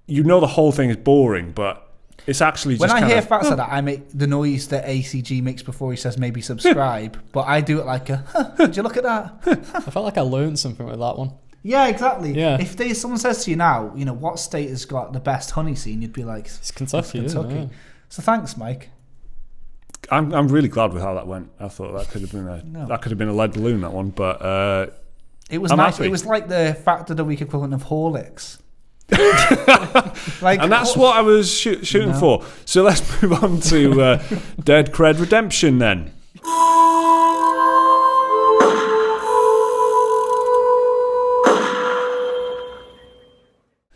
you know the whole thing is boring, but it's actually just. When I hear facts like that, I make the noise that ACG makes before he says maybe subscribe, but I do it like a. Did you look at that? I felt like I learned something with that one. Yeah, exactly. Yeah. If someone says to you now, what state has got the best honey scene, you'd be like, it's Kentucky. Isn't it? So thanks, Mike. I'm really glad with how that went. I thought that could have been a lead balloon, that one, but it was nice. Happy. It was like the Fact of the Week equivalent of Horlicks. And that's what I was shooting for. So let's move on to Dead Cred Redemption then.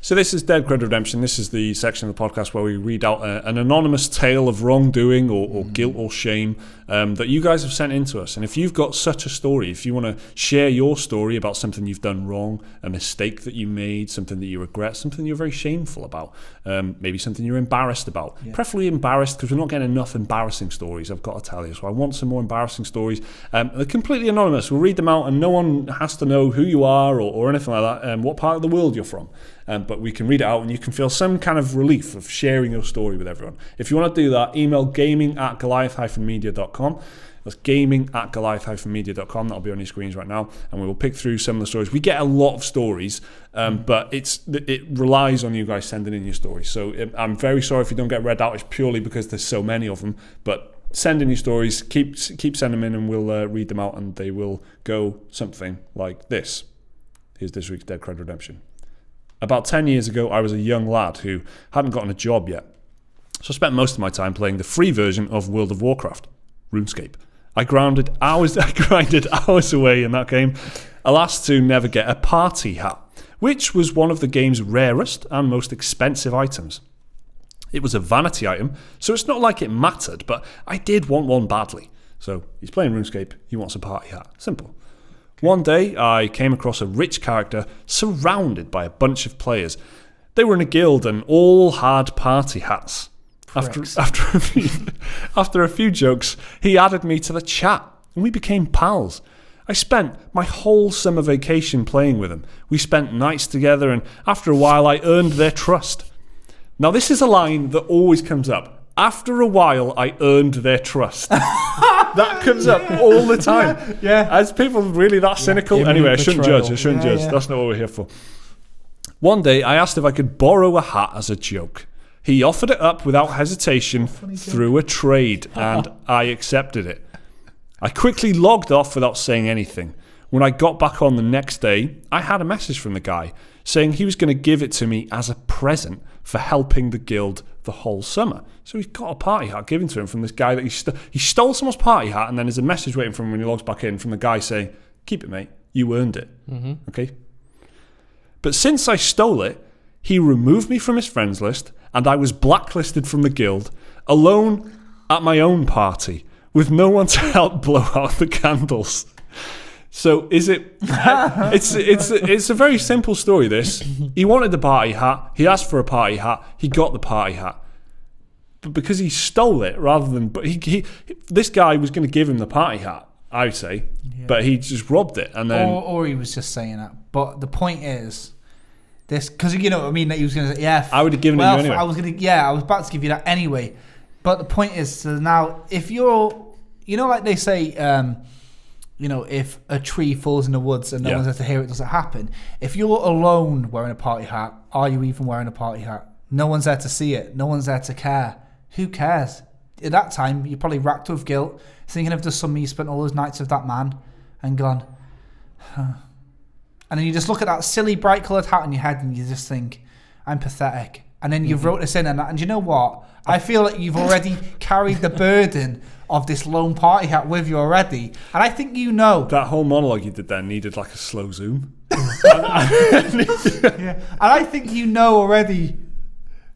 So this is Dead Cred Redemption. This is the section of the podcast where we read out an anonymous tale of wrongdoing or guilt or shame that you guys have sent in to us. And if you've got such a story, if you want to share your story about something you've done wrong, a mistake that you made, something that you regret, something you're very shameful about, maybe something you're embarrassed about, preferably embarrassed, because we're not getting enough embarrassing stories, I've got to tell you. So I want some more embarrassing stories. They're completely anonymous. We'll read them out and no one has to know who you are or anything like that, what part of the world you're from. But we can read it out and you can feel some kind of relief of sharing your story with everyone. If you want to do that, email gaming@goliath-media.com. That's gaming@goliath-media.com. That'll be on your screens right now. And we will pick through some of the stories. We get a lot of stories, but it relies on you guys sending in your stories. So I'm very sorry if you don't get read out. It's purely because there's so many of them. But send in your stories. Keep sending them in and we'll read them out and they will go something like this. Here's this week's Dead Cred Redemption. About 10 years ago, I was a young lad who hadn't gotten a job yet. So I spent most of my time playing the free version of World of Warcraft, RuneScape. I grinded hours away in that game, alas to never get a party hat, which was one of the game's rarest and most expensive items. It was a vanity item, so it's not like it mattered, but I did want one badly. So he's playing RuneScape, he wants a party hat. Simple. One day, I came across a rich character surrounded by a bunch of players. They were in a guild and all had party hats. After a few jokes, he added me to the chat, and we became pals. I spent my whole summer vacation playing with him. We spent nights together, and after a while, I earned their trust. Now, this is a line that always comes up. After a while, I earned their trust. That comes up all the time. Yeah. As people really that cynical? Yeah, anyway, I shouldn't betrayal. judge. Yeah. That's not what we're here for. One day, I asked if I could borrow a hat as a joke. He offered it up without hesitation through a trade, and I accepted it. I quickly logged off without saying anything. When I got back on the next day, I had a message from the guy saying he was going to give it to me as a present for helping the guild the whole summer. So he's got a party hat given to him from this guy that he stole someone's party hat, and then there's a message waiting for him when he logs back in from the guy saying, keep it, mate. You earned it. Mm-hmm. Okay? But since I stole it, he removed me from his friends list, and I was blacklisted from the guild, alone at my own party, with no one to help blow out the candles. So is it? It's a very simple story. This he wanted the party hat. He asked for a party hat. He got the party hat, but because he stole it rather than. But he this guy was going to give him the party hat, I would say, but he just robbed it and then. Or he was just saying that. But the point is, this because you know what I mean. That he was going to say, yeah. I would have given it you anyway. I was about to give you that anyway. But the point is, so now if you're, like they say. If a tree falls in the woods and no one's there to hear it, does it happen? If you're alone wearing a party hat, are you even wearing a party hat? No one's there to see it. No one's there to care. Who cares? At that time, you're probably racked with guilt, thinking of the summer you spent all those nights with that man and gone, huh. And then you just look at that silly bright coloured hat on your head and you just think, I'm pathetic. And then you've wrote this in and you know what? I feel like you've already carried the burden of this lone party hat with you already. And I think you know. That whole monologue you did there needed like a slow zoom. And I think you know already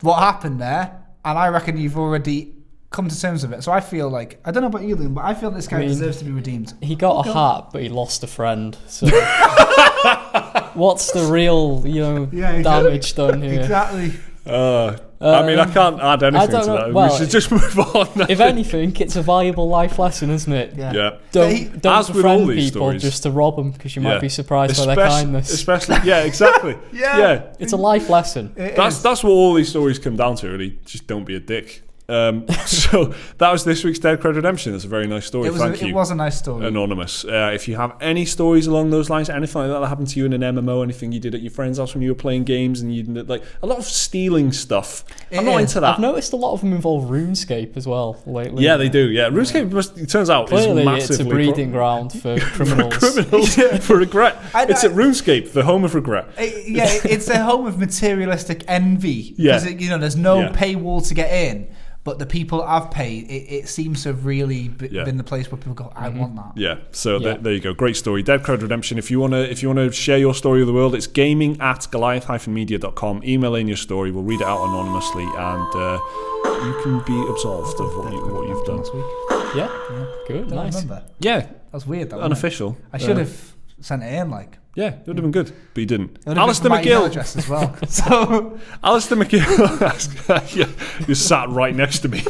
what happened there. And I reckon you've already come to terms with it. So I feel like, I don't know about you, Liam, but I feel this guy deserves to be redeemed. He got a hat, but he lost a friend. So what's the real, damage done here? Exactly. I can't add anything to that. Well, we should just move on. If anything, it's a valuable life lesson, isn't it? Yeah. Don't as with all befriend these people stories, just to rob them because you might be surprised by their kindness. Especially, exactly. Yeah. It's a life lesson. That's what all these stories come down to, really. Just don't be a dick. So that was this week's Cred Redemption. It's a very nice story. Thank you. It was a nice story. Anonymous. If you have any stories along those lines, anything like that happened to you in an MMO, anything you did at your friend's house when you were playing games, and you like a lot of stealing stuff. I'm not into that. I've noticed a lot of them involve RuneScape as well lately. Yeah, they do. Yeah, RuneScape it turns out clearly is massively it's a breeding ground for criminals. For regret. It's at RuneScape, the home of regret. It's the home of materialistic envy. Yeah. Because there's no paywall to get in. But the people I've paid, it seems to have really been the place where people go, I want that. Yeah, so there you go. Great story. Cred Redemption. If you want to share your story with the world, it's gaming@goliath-media.com. Email in your story. We'll read it out anonymously, and you can be absolved of what you've done. Last week. Yeah. Good. Nice. I remember. Yeah. That's weird. That Unofficial. I should have sent it in, like. Yeah, it would have been good, but you didn't. Alistair McGill address as well. So Alistair McGill asks, you sat right next to me.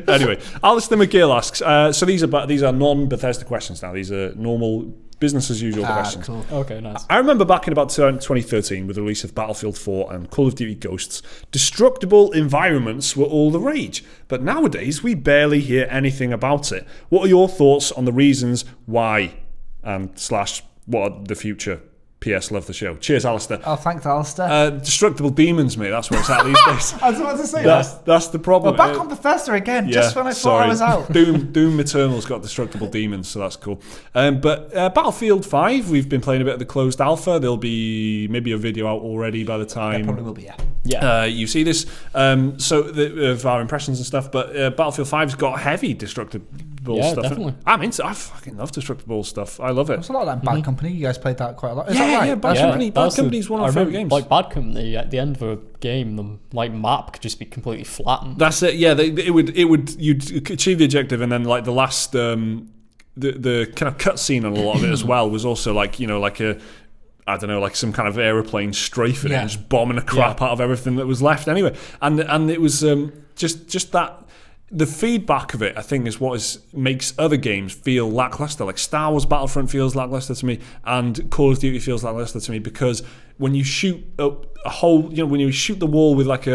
Anyway, Alistair McGill asks. So these are non-Bethesda questions now. These are normal business as usual questions. Cool. Okay, nice. I remember back in about 2013 with the release of Battlefield 4 and Call of Duty Ghosts, destructible environments were all the rage. But nowadays we barely hear anything about it. What are your thoughts on the reasons why and / what are the future? P.S. Love the show. Cheers, Alistair. Oh, thanks, Alistair. Destructible demons, mate. That's where it's at these days. I was about to say that's the problem. We're back on Bethesda again, just when I thought I was out. Doom Eternal's got destructible demons, so that's cool. But Battlefield 5, we've been playing a bit of the closed alpha. There'll be maybe a video out already by the time. There probably will be, you see this. Of our impressions and stuff, but Battlefield 5's got heavy destructible stuff. Definitely. I fucking love destructible stuff. I love it. There's a lot of that Bad Company. You guys played that quite a lot. Is that right? Yeah, Bad Company's one of my favourite games. Like Bad Company, at the end of a game, the map could just be completely flattened. That's it. Yeah, you'd achieve the objective, and then like the last the kind of cutscene on a lot of it as well was also like I don't know, like some kind of aeroplane strafing it and just bombing the crap out of everything that was left anyway. And it was just that. The feedback of it, I think, is what makes other games feel lackluster. Like Star Wars Battlefront feels lackluster to me, and Call of Duty feels lackluster to me, because when you shoot a hole, when you shoot the wall with like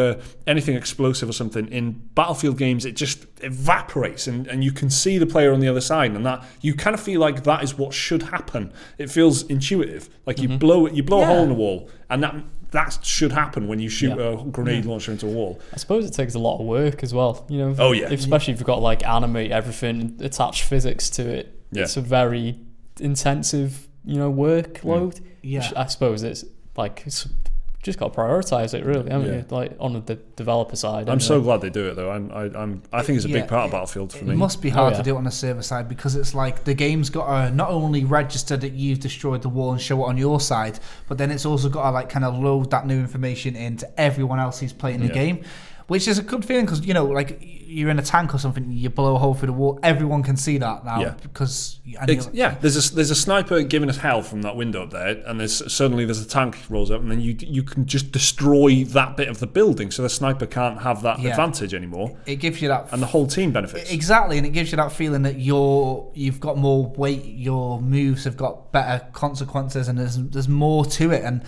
anything explosive or something in Battlefield games, it just evaporates, and you can see the player on the other side, and that you kind of feel like that is what should happen. It feels intuitive, like you blow a hole in the wall, and that should happen when you shoot a grenade launcher into a wall. I suppose it takes a lot of work as well. Especially if you've got like animate everything, attach physics to it. Yeah. It's a very intensive, workload. Yeah. I suppose it's like just got to prioritize it, really. Like on the developer side. I'm so glad they do it though. I think it's a big part of Battlefield for me. It must be hard to do it on the server side, because it's like the game's got to not only register that you've destroyed the wall and show it on your side, but then it's also got to like kind of load that new information into everyone else who's playing the game. Which is a good feeling, because like you're in a tank or something, you blow a hole through the wall, everyone can see that now. Because there's a sniper giving us hell from that window up there, and there's a tank rolls up, and then you can just destroy that bit of the building, so the sniper can't have that advantage anymore. It gives you that, and the whole team benefits exactly, and it gives you that feeling that you've got more weight, your moves have got better consequences, and there's more to it. And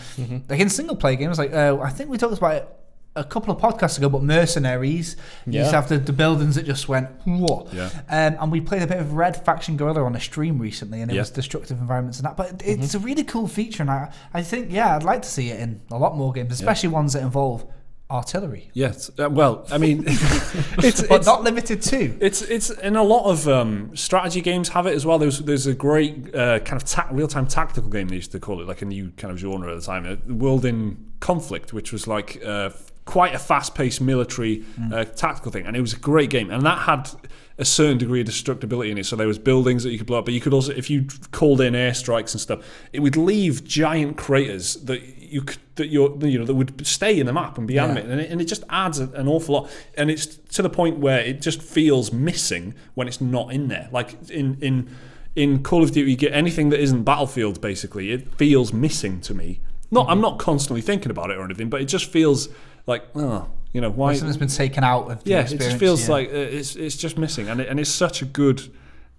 like in single player games, like I think we talked about it a couple of podcasts ago, but Mercenaries, you used to have the buildings that just went, whoa. Yeah. And we played a bit of Red Faction Guerrilla on a stream recently, and it was destructive environments and that. But it's a really cool feature, and I think, I'd like to see it in a lot more games, especially ones that involve artillery. Yes. Well, I mean, it's not limited to. It's in a lot of strategy games have it as well. There's a great kind of real-time tactical game they used to call it, like a new kind of genre at the time, World in Conflict, which was like quite a fast-paced military tactical thing, and it was a great game, and that had a certain degree of destructibility in it. So there was buildings that you could blow up, but you could also, if you called in airstrikes and stuff, it would leave giant craters that would stay in the map and be animated, and it just adds an awful lot, and it's to the point where it just feels missing when it's not in there. Like in Call of Duty, you get anything that isn't Battlefield, basically, it feels missing to me. I'm not constantly thinking about it or anything, but it just feels like, why something's been taken out of the experience. It just feels like it's just missing, and it's such a good,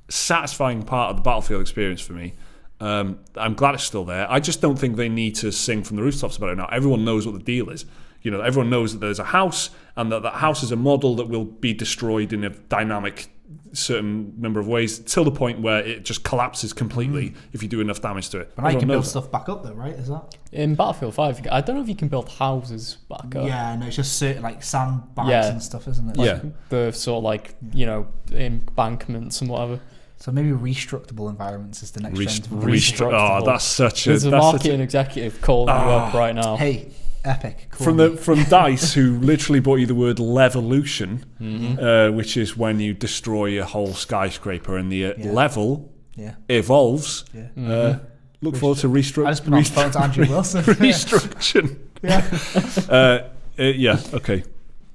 satisfying part of the Battlefield experience for me. I'm glad it's still there. I just don't think they need to sing from the rooftops about it now. Everyone knows what the deal is. Everyone knows that there's a house, and that house is a model that will be destroyed in a dynamic certain number of ways, till the point where it just collapses completely if you do enough damage to it. But now you can build stuff back up though, right? Is that in Battlefield 5? I don't know if you can build houses back up. Yeah, no, it's just certain like sandbags and stuff, isn't it? Like the sort of like embankments and whatever. So maybe restructable environments is the next trend. Oh, that's such a... There's a marketing executive calling you up right now. Hey, epic. From DICE, who literally brought you the word levolution, which is when you destroy a whole skyscraper and the level evolves. Yeah. Look forward to I just put on the phone to Andrew Wilson. Restruction. Okay.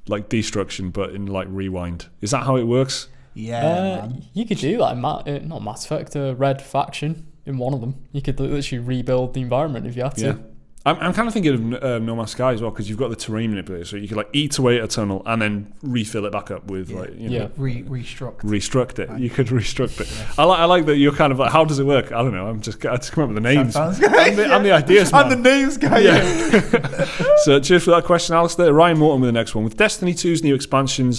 Like destruction, but in like rewind. Is that how it works? Yeah, you could do like not Mass Effect, Red Faction in one of them. You could literally rebuild the environment if you had to. Yeah. I'm kind of thinking of No Man's Sky as well, because you've got the terrain manipulator, so you could like eat away at a tunnel and then refill it back up with restruct it. You could restruct it. Yeah. I like that you're kind of like, how does it work? I don't know. I just come up with the names. I'm the ideas man. I'm the names guy. Yeah. So cheers for that question, Alistair. Ryan Morton with the next one. With Destiny 2's new expansion,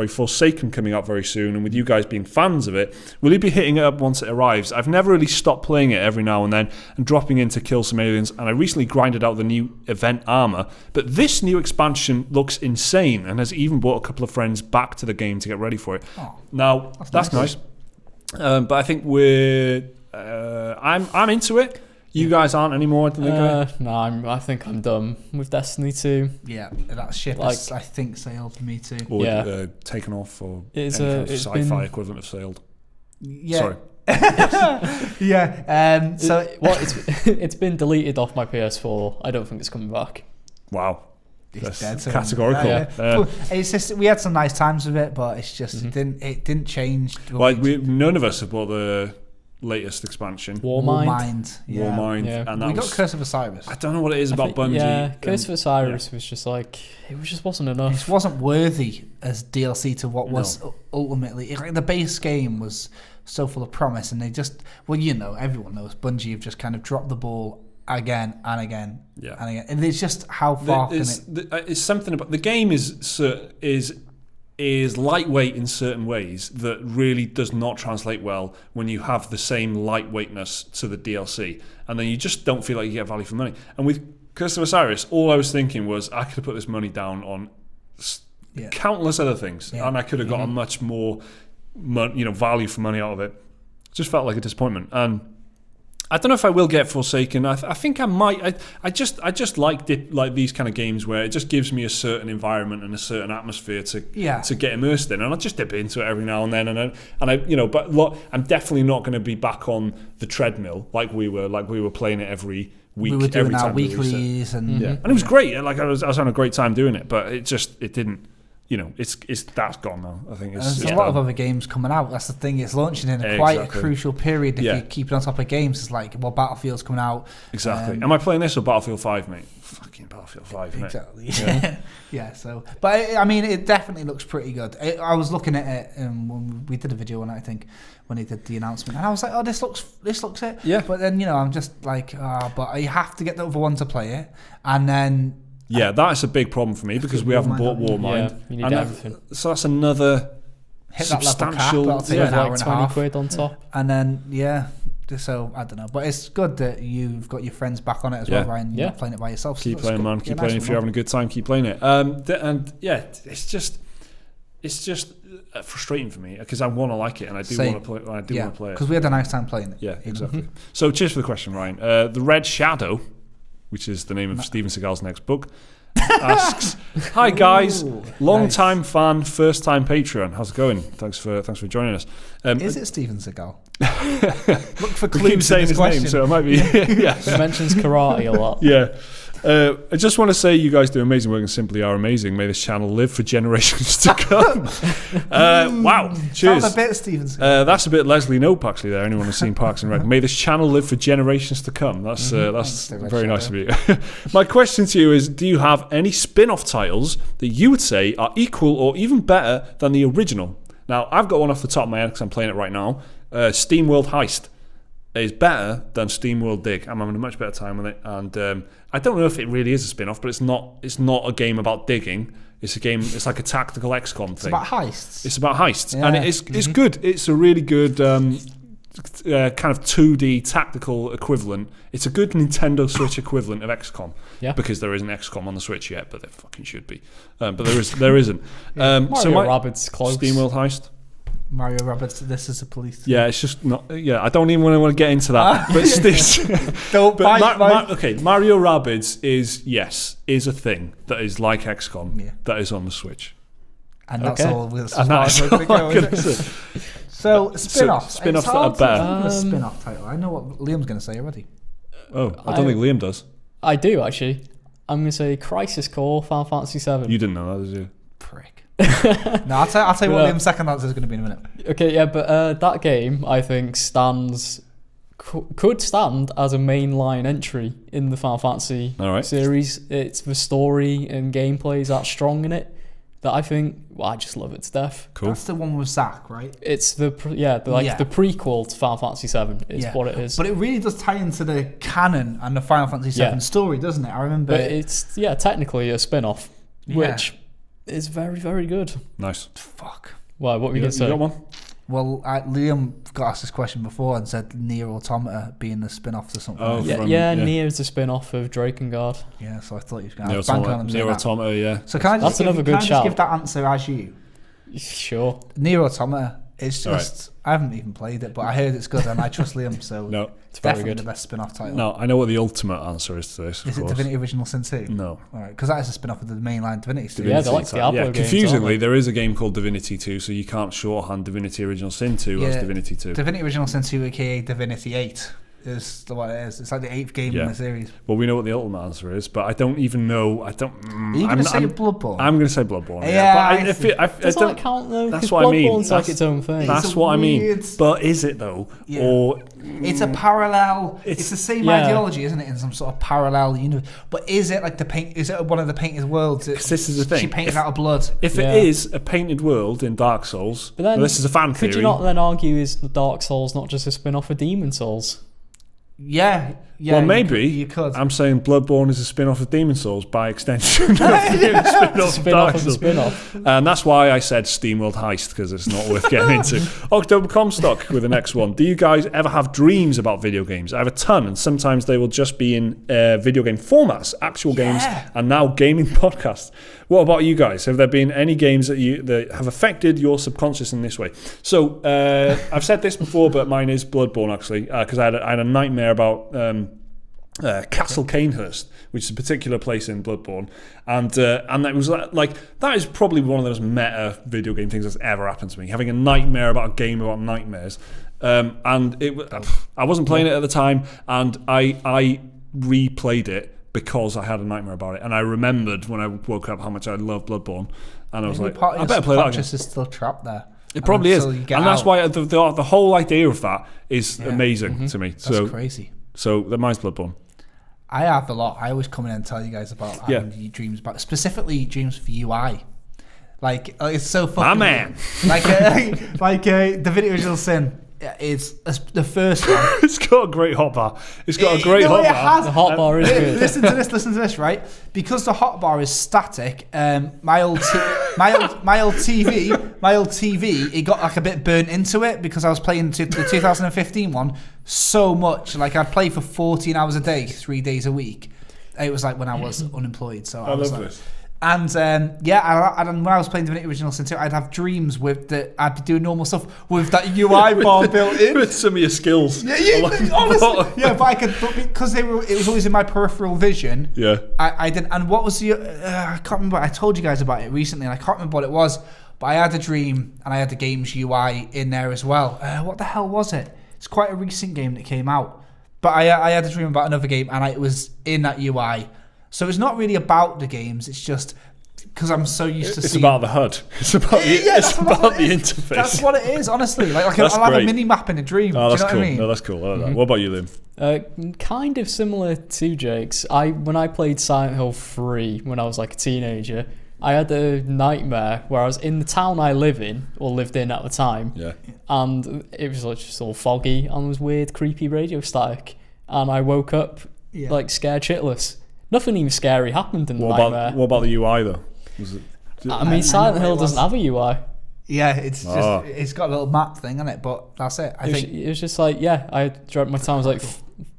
Forsaken, coming out very soon, and with you guys being fans of it, will you be hitting it up once it arrives? I've never really stopped playing it every now and then and dropping in to kill some aliens, and I recently grinded out the new event armor, but this new expansion looks insane and has even brought a couple of friends back to the game to get ready for it. Now that's nice. But I think I'm into it. You guys aren't anymore, I think. No, I think I'm done with Destiny 2. Yeah, that ship has, I think, sailed for me too. Or taken off, or it's any kind of sci-fi equivalent of sailed. Yeah. Sorry. So it's been deleted off my PS4. I don't think it's coming back. Wow. It's That's categorical. It's just we had some nice times with it, but it's just it didn't change. None of us have bought the latest expansion. Warmind. Yeah. Warmind. Yeah. And that We got Curse of Osiris. I don't know what it is about Bungie. Yeah, Curse of Osiris was just like, it just wasn't enough. It wasn't worthy as DLC to what was ultimately... Like, the base game was so full of promise, and they just... Well, everyone knows Bungie have just kind of dropped the ball again and again and again. And it's just how far it's something about... The game is lightweight in certain ways that really does not translate well when you have the same lightweightness to the DLC, and then you just don't feel like you get value for money. And with Curse of Osiris, all I was thinking was I could have put this money down on countless other things, and I could have gotten much more value for money out of it. It just felt like a disappointment. And I don't know if I will get Forsaken. I think I might. I just like these kind of games where it just gives me a certain environment and a certain atmosphere to get immersed in, and I'll just dip into it every now and then. And I'm definitely not going to be back on the treadmill like we were playing it every week. We were doing every our time weeklies and it was great. Like I was having a great time doing it, but it didn't. That's gone now. I think there's a lot of other games coming out. That's the thing. It's launching in quite a crucial period. If you keep it on top of games, it's like, well, Battlefield's coming out. Exactly. Am I playing this or Battlefield 5, mate? Fucking Battlefield 5, mate. Exactly. Yeah. So, but it definitely looks pretty good. I was looking at it when we did a video on it, I think, when they did the announcement, and I was like, oh, this looks it. Yeah. But then I'm just like, but you have to get the other one to play it, and then. Yeah, that's a big problem for me because we haven't bought Warmind. Yeah, you need everything. So that's another hit substantial... That level cap, an hour and 20 quid on top. And then, so I don't know. But it's good that you've got your friends back on it as well, Ryan. You're not playing it by yourself. Keep playing, man. Keep playing. If you're having a good time, keep playing it. It's just frustrating for me because I want to like it and I do want to play it. Because we had a nice time playing it. Yeah, exactly. So cheers for the question, Ryan. The Red Shadow, which is the name of Steven Seagal's next book, asks, "Hi guys, long-time fan, first-time Patreon. How's it going? Thanks for joining us." Is it Steven Seagal? Look for clues. Keep saying his name, so it might be. He mentions karate a lot. Yeah. I just want to say you guys do amazing work and simply are amazing. May this channel live for generations to come. Wow. Cheers. That's a bit Steven Seagal. That's a bit Leslie Knope, actually, there. Anyone who's seen Parks and Rec. May this channel live for generations to come. That's very nice of you. My question to you is, do you have any spin-off titles that you would say are equal or even better than the original? Now, I've got one off the top of my head because I'm playing it right now. SteamWorld Heist is better than SteamWorld Dig. I'm having a much better time with it, and I don't know if it really is a spin-off, but it's not a game about digging. It's a game. It's like a tactical XCOM thing. It's about heists. It's about heists, and it's good. It's a really good kind of 2D tactical equivalent. It's a good Nintendo Switch equivalent of XCOM. Yeah. Because there isn't XCOM on the Switch yet, but there fucking should be. But there isn't. Mario Rabbids close. SteamWorld Heist. Mario Rabbids, this is a police. Yeah, it's just not. Yeah, I don't even want to get into that. But don't bite. Okay, Mario Rabbids is a thing that is like XCOM that is on the Switch. And that's all. That's all I'm going to say. So spin-offs. Spin-offs that are better. A spin-off title. I know what Liam's going to say already. Oh, I don't think Liam does. I do actually. I'm going to say Crisis Core, Final Fantasy VII. You didn't know that, did you? Prick. No, I'll tell you what Liam's second answer is going to be in a minute. Okay, yeah, but that game I think could stand as a mainline entry in the Final Fantasy series. It's the story and gameplay is that strong in it that I think I just love it to death. Cool. That's the one with Zack, right? It's the prequel to Final Fantasy VII is what it is. But it really does tie into the canon and the Final Fantasy VII story, doesn't it? I remember. But it's technically a spin-off, which is very, very good. Nice. Fuck. Why? What were you going to say? You got one? Well, Liam got asked this question before and said Nier Automata being the spin-off to something. Oh, Nier is the spin-off of Drakengard. Yeah, so I thought he was going to bank on him. Nier Automata, yeah. So can I just give that answer as you? Sure. Nier Automata. It's just I haven't even played it, but I heard it's good and I trust Liam, so no, it's definitely the best spin-off title. No, I know what the ultimate answer is to this. Is it Divinity Original Sin 2? No. Alright, because that is a spin-off of the mainline Divinity series. Yeah, they're like Diablo games. Confusingly, there is a game called Divinity 2, so you can't shorthand Divinity Original Sin 2 as Divinity 2. Divinity Original Sin 2, aka Divinity 8. is what it is. It's like the 8th game in the series. Well, we know what the ultimate answer is, but I don't even know. Are you going to say Bloodborne? I'm going to say Bloodborne. Yeah. But does that count though? That's what I mean. Bloodborne's like its own thing. That's what I mean. But is it though? Yeah. Or it's a parallel. It's the same ideology, isn't it? In some sort of parallel universe. But is it like the paint? Is it one of the painted worlds? Because this is the thing. She painted out of blood. If it is a painted world in Dark Souls, but then, this is a fan theory. Could you not then argue is Dark Souls not just a spin-off of Demon Souls? Yeah. Well, maybe you could. I'm saying Bloodborne is a spin-off of Demon Souls by extension. Spin-off of Dark Souls. And that's why I said SteamWorld Heist, because it's not worth getting into. October Comstock with the next one. Do you guys ever have dreams about video games? I have a ton, and sometimes they will just be in video game formats, actual games, and now gaming podcasts. What about you guys? Have there been any games that have affected your subconscious in this way? So I've said this before, but mine is Bloodborne actually, because I had a nightmare about Castle Canehurst, which is a particular place in Bloodborne, and it was like that is probably one of those meta video game things that's ever happened to me. Having a nightmare about a game about nightmares, and I wasn't playing it at the time, and I replayed it because I had a nightmare about it, and I remembered when I woke up how much I loved Bloodborne, and I was like, I better play that again. It's still trapped there. It probably is, and that's why the whole idea of that is amazing to me. That's crazy. So mine's Bloodborne. I have a lot. I always come in and tell you guys about having dreams about, specifically dreams for UI. Like it's so fucking. My man. Like the Video Original Sin is the first one. It's got a great hotbar. It's got a great hotbar. The hotbar is good. Listen to this, right? Because the hotbar is static. My old TV, it got like a bit burnt into it because I was playing the 2015 one so much. Like I'd play for 14 hours a day, 3 days a week. It was like when I was unemployed. So I was love like, this. And when I was playing Divinity Original Sin 2, I'd have dreams with I'd be doing normal stuff with that UI bar built in. With some of your skills. Honestly. Yeah, but because it was always in my peripheral vision. Yeah. I didn't. And what was the? I can't remember. I told you guys about it recently, and I can't remember what it was. But I had a dream, and I had the game's UI in there as well. What the hell was it? It's quite a recent game that came out. But I had a dream about another game, and it was in that UI. So it's not really about the games. It's just because I'm so used to seeing... It's about the HUD. It's about the interface. That's what it is, honestly. Like I'll have a mini-map in a dream. Oh, that's Do you know cool. what I mean? No, that's cool. I like that. What about you, Liam? Kind of similar to Jake's. When I played Silent Hill 3 when I was like a teenager, I had a nightmare where I was in the town I lived in at the time. Yeah. And it was like just all foggy and there was weird, creepy radio static. And I woke up like scared shitless. Nothing even scary happened in the nightmare. What about the UI though? Silent Hill doesn't have a UI. Yeah, it's just it's got a little map thing on it, but that's it. I think it was just like I dreamt my town was like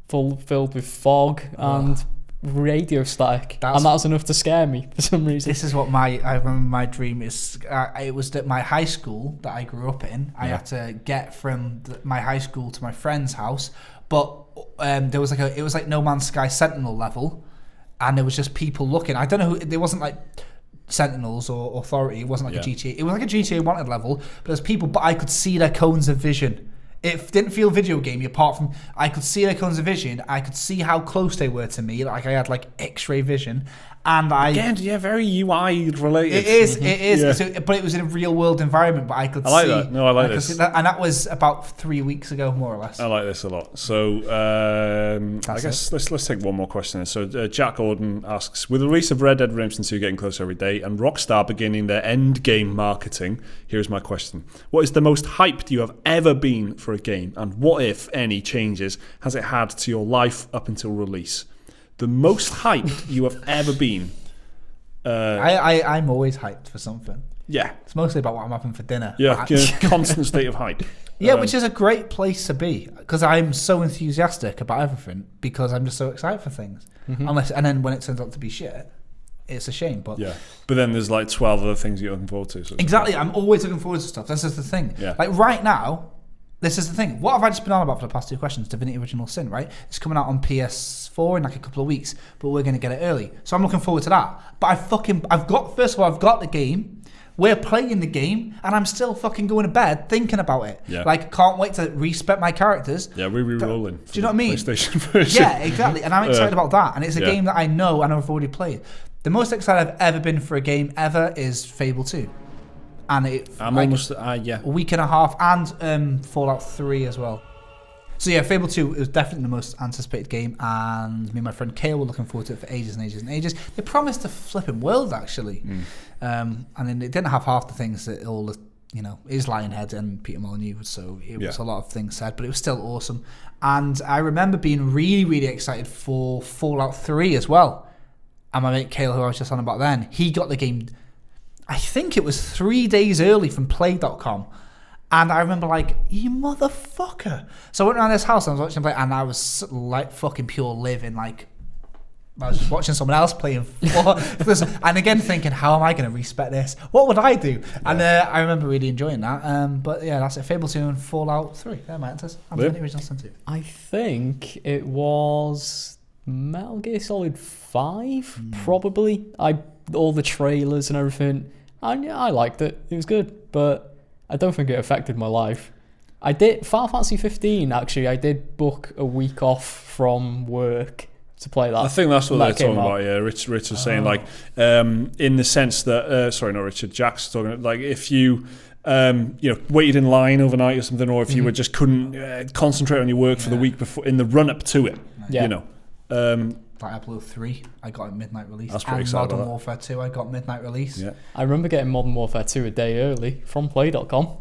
filled with fog and radio static, and that was enough to scare me for some reason. This is what I remember my dream is. It was that my high school that I grew up in. I had to get from my high school to my friend's house, but there was it was like No Man's Sky Sentinel level. And there was just people looking. I don't know who. There wasn't like Sentinels or Authority. It wasn't like a GTA. It was like a GTA Wanted level. But there's people. But I could see their cones of vision. It didn't feel video gamey. Apart from I could see their cones of vision. I could see how close they were to me. Like I had like X-ray vision. And very UI related. It is. Yeah. So, but it was in a real world environment. But I could see. I like that. No, I like this. And that was about 3 weeks ago, more or less. I like this a lot. So I guess let's take one more question. So Jack Gordon asks, with the release of Red Dead Redemption 2 getting closer every day and Rockstar beginning their end game marketing, here's my question. What is the most hyped you have ever been for a game? And what, if any, changes has it had to your life up until release? The most hyped you have ever been. I'm always hyped for something. Yeah. It's mostly about what I'm having for dinner. Yeah, constant state of hype. Yeah, which is a great place to be because I'm so enthusiastic about everything because I'm just so excited for things. Mm-hmm. And then when it turns out to be shit, it's a shame. But then there's like 12 other things you're looking forward to. So exactly. I'm always looking forward to stuff. This is the thing. Yeah. Like right now, this is the thing. What have I just been on about for the past 2 questions? Divinity Original Sin, right? It's coming out on PS4 in like a couple of weeks, but we're going to get it early. So I'm looking forward to that. But I've got the game, We're playing the game, and I'm still fucking going to bed thinking about it. Yeah. Like, can't wait to respec my characters. Yeah, we're re-rolling. Do you know what I mean? PlayStation version. Yeah, exactly. And I'm excited about that. And it's a game that I know and I've already played. The most excited I've ever been for a game ever is Fable 2. And I'm almost, a week and a half, and Fallout 3 as well. So yeah, Fable 2 is definitely the most anticipated game, and me and my friend Kale were looking forward to it for ages and ages and ages. They promised a flipping world, actually. And then it didn't have half the things that all the, is Lionhead and Peter Molyneux, so it was a lot of things said, but it was still awesome. And I remember being really, really excited for Fallout 3 as well. And my mate Kale, who I was just on about then, he got the game, I think it was 3 days early from play.com. And I remember like, you motherfucker. So I went around this house and I was watching him play, and I was like fucking pure living, like I was just watching someone else playing. And again thinking, how am I going to respec this? What would I do? And I remember really enjoying that. But yeah, that's it. Fable 2 and Fallout 3. They're my answers. I'm the original Sun 2. I think it was Metal Gear Solid 5, probably. All the trailers and everything. I liked it. It was good, but I don't think it affected my life. I did Final Fantasy 15. Actually, I did book a week off from work to play that. I think that's what they're talking about. Yeah, Rich was saying like, in the sense that sorry, not Richard. Jack's talking about, like if you waited in line overnight or something, or if you were just couldn't concentrate on your work for the week before in the run up to it. Like Diablo 3, I got a midnight release. That's pretty and exciting. Modern Warfare 2, I got midnight release. Yeah. I remember getting Modern Warfare 2 a day early from play.com.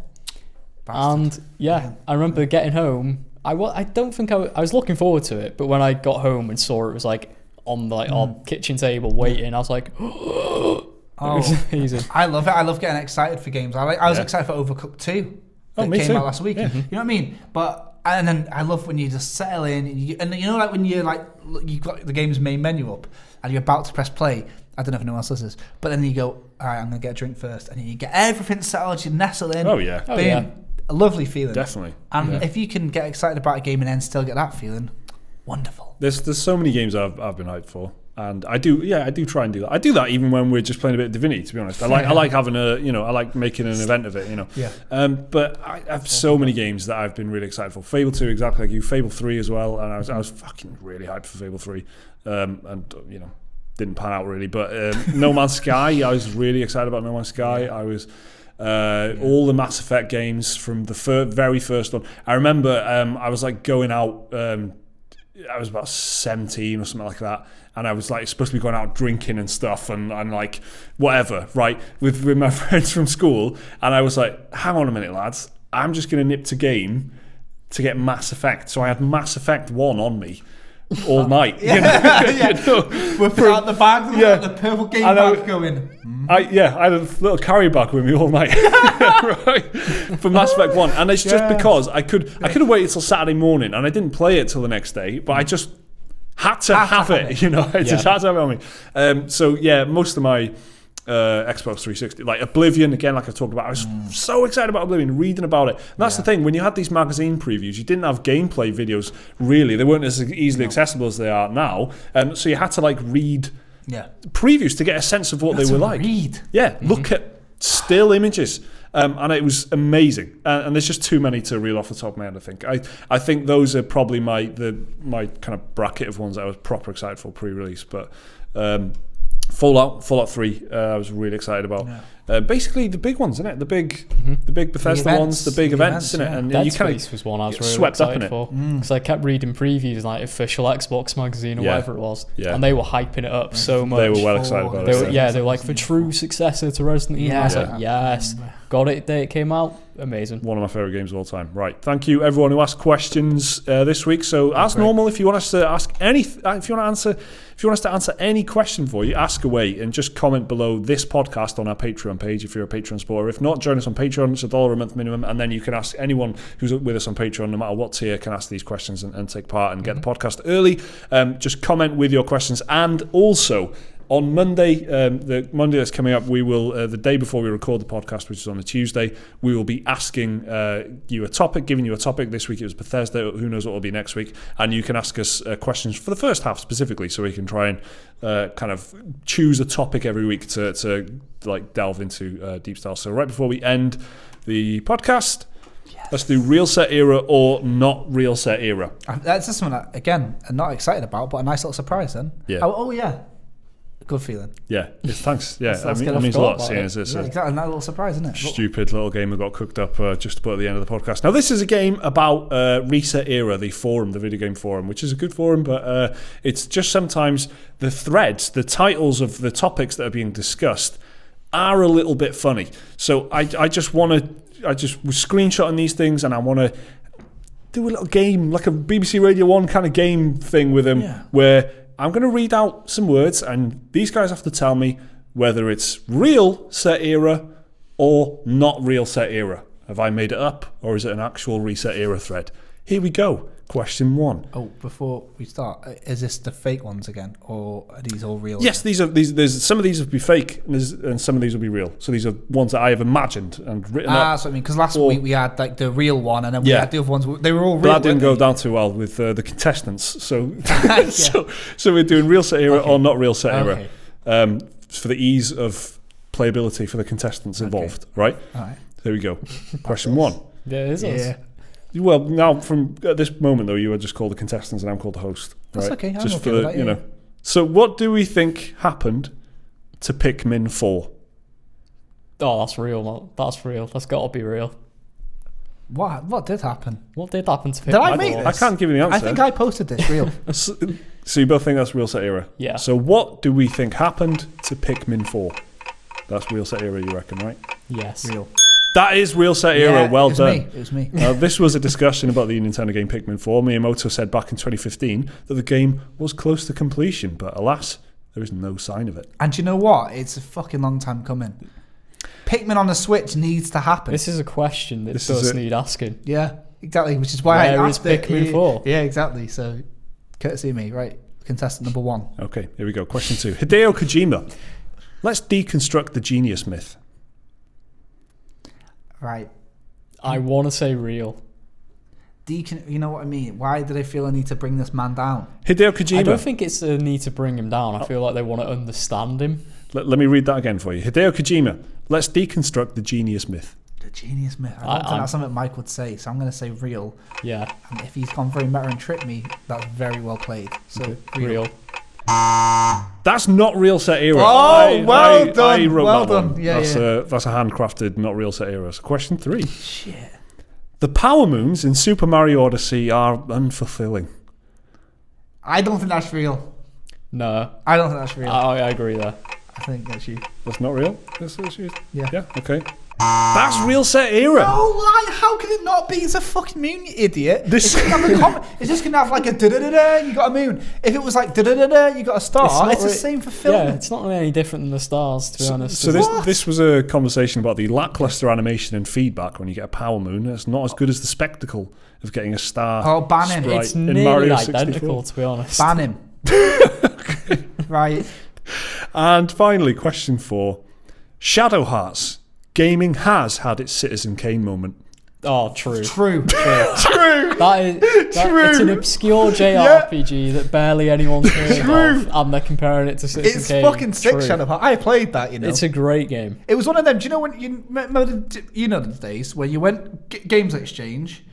And I remember getting home. I don't think I was looking forward to it, but when I got home and saw it was like on the our kitchen table waiting, I was like, it was easy. I love it. I love getting excited for games. I was excited for Overcooked 2 that came out last week. You know what I mean? And then I love when you just settle in and like when you've got the game's main menu up and you're about to press play. I don't know if anyone else does this, but then you go, all right, I'm going to get a drink first, and you get everything settled, you nestle in. Oh yeah. Boom. A lovely feeling. Definitely. And if you can get excited about a game and then still get that feeling, wonderful. There's so many games I've been hyped for. And I do try and do that. I do that even when we're just playing a bit of Divinity, to be honest. I like having I like making an event of it, Yeah. But I have so many games that I've been really excited for. Fable 2, exactly like you. Fable 3 as well. And I was fucking really hyped for Fable 3. Didn't pan out really. But No Man's Sky, I was really excited about No Man's Sky. I was... all the Mass Effect games from the very first one. I remember I was like going out, I was about 17 or something like that, and I was like supposed to be going out drinking and stuff and like whatever, right, with my friends from school, and I was like, hang on a minute lads, I'm just going to nip to game to get Mass Effect. So I had Mass Effect 1 on me all night. We're out the bag, the purple game bag going. I had a little carry bag with me all night, right, for Mass Effect 1, and it's just because I could have waited till Saturday morning, and I didn't play it till the next day, but I just had to have it. I just had to have it on me. So most of my Xbox 360, like Oblivion, again, like I talked about, I was so excited about Oblivion, reading about it. And that's the thing, when you had these magazine previews, you didn't have gameplay videos really. They weren't as easily accessible as they are now, so you had to like read previews to get a sense of what they were like. Look at still images, and it was amazing, and there's just too many to reel off the top of my head. I think those are probably my kind of bracket of ones that I was proper excited for pre-release. But Fallout 3, I was really excited about. Basically the big ones, isn't it? The big Bethesda ones, the big events, isn't it? And Dead you kind Space was one I was really swept excited up in for, because I kept reading previews, like official Xbox magazine or whatever it was, and they were hyping it up so much. They were well excited about it. They were like the true successor to Resident Evil. I was like, yes, got it the day it came out. Amazing. One of my favourite games of all time. Right. Thank you everyone who asked questions this week. So as normal, if you want us to ask if you want us to answer any question for you, ask away and just comment below this podcast on our Patreon page if you're a Patreon supporter. If not, join us on Patreon. It's $1 a month minimum, and then you can ask anyone who's with us on Patreon, no matter what tier, can ask these questions and take part and get the podcast early. Just comment with your questions, and also On Monday, the Monday that's coming up, we will, the day before we record the podcast, which is on a Tuesday, we will be asking you a topic, giving you a topic. This week it was Bethesda. Who knows what will be next week? And you can ask us questions for the first half specifically, so we can try and kind of choose a topic every week to like delve into deep style. So right before we end the podcast, let's do Realset Era or not Realset Era. That's just something that, again, I'm not excited about, but a nice little surprise then. Yeah. Oh yeah. Good feeling. Yeah, thanks. Yeah, That's it means a lot seeing as it's exactly, a little surprise, isn't it? Stupid little game that got cooked up just to put at the end of the podcast. Now, this is a game about Reset Era, the forum, the video game forum, which is a good forum, but it's just sometimes the threads, the titles of the topics that are being discussed are a little bit funny. So I just was screenshotting these things, and I want to do a little game, like a BBC Radio 1 kind of game thing with them, where I'm going to read out some words, and these guys have to tell me whether it's real set era or not real set era. Have I made it up, or is it an actual Reset Era thread? Here we go. Question 1. Oh, before we start, is this the fake ones again, or are these all real? Yes, there's some of these will be fake, and some of these will be real. So these are ones that I have imagined and written up. That's what I mean. Because last week we had like the real one, and then we had the other ones. They were all real. That didn't go down too well with the contestants. So, so we're doing real set era or not real set era, for the ease of playability for the contestants involved. Right. All right. There we go. Question 1. Yeah, it is us. Well, now from at this moment though, you are just called the contestants and I'm called the host. That's right? okay. I'm just okay for with the, that, you know. So, what do we think happened to Pikmin 4? Oh, that's real, man. That's real. That's got to be real. What did happen? What did happen to Pikmin? Did I make this? I can't give you the answer. I think I posted this real. So you both think that's real set era? Yeah. So what do we think happened to Pikmin 4? That's real set era, you reckon, right? Yes. Real. That is real set era. Well done. It was me. This was a discussion about the Nintendo game Pikmin 4. Miyamoto said back in 2015 that the game was close to completion, but alas, there is no sign of it. And do you know what? It's a fucking long time coming. Pikmin on the Switch needs to happen. This is a question that does need asking. Yeah, exactly. Which is why I asked Pikmin 4? Yeah, exactly. So, courtesy of me, right? Contestant number 1. Okay, here we go. Question 2. Hideo Kojima. Let's deconstruct the genius myth. Right. I want to say real. You know what I mean? Why do they feel a need to bring this man down? Hideo Kojima. I don't think it's a need to bring him down. I feel like they want to understand him. Let me read that again for you. Hideo Kojima. Let's deconstruct the genius myth. The genius myth. I don't think that's something Mike would say, so I'm going to say real. Yeah. And if he's gone very meta and tricked me, that's very well played. So real. That's not real set era. Oh, well done. I wrote well that done. one. Yeah, that's a handcrafted, not real set era. So question 3. Shit. The power moons in Super Mario Odyssey are unfulfilling. I don't think that's real. No. I don't think that's real. I agree there. I think that's you. That's not real? That's you? Yeah. Yeah, okay. That's real set era. Oh, how can it not be? It's a fucking moon, you idiot. This it's just going to have like a da-da-da-da, you got a moon. If it was like da-da-da-da, you got a star, it's the same for filming. Yeah, it's not really any different than the stars, to be honest. So this was a conversation about the lackluster animation and feedback when you get a power moon. It's not as good as the spectacle of getting a star. Oh, ban him. Sprite It's in nearly Mario identical, 64. to be honest. Ban him. Right. And finally, question 4. Shadow Hearts. Gaming has had its Citizen Kane moment. Oh, true. True. It's an obscure JRPG that barely anyone's heard of, and they're comparing it to Citizen It's Kane. fucking sick, True. Shadow Hearts. I played that, you know. It's a great game. It was one of them. Do you know when you remember the days where you went games exchange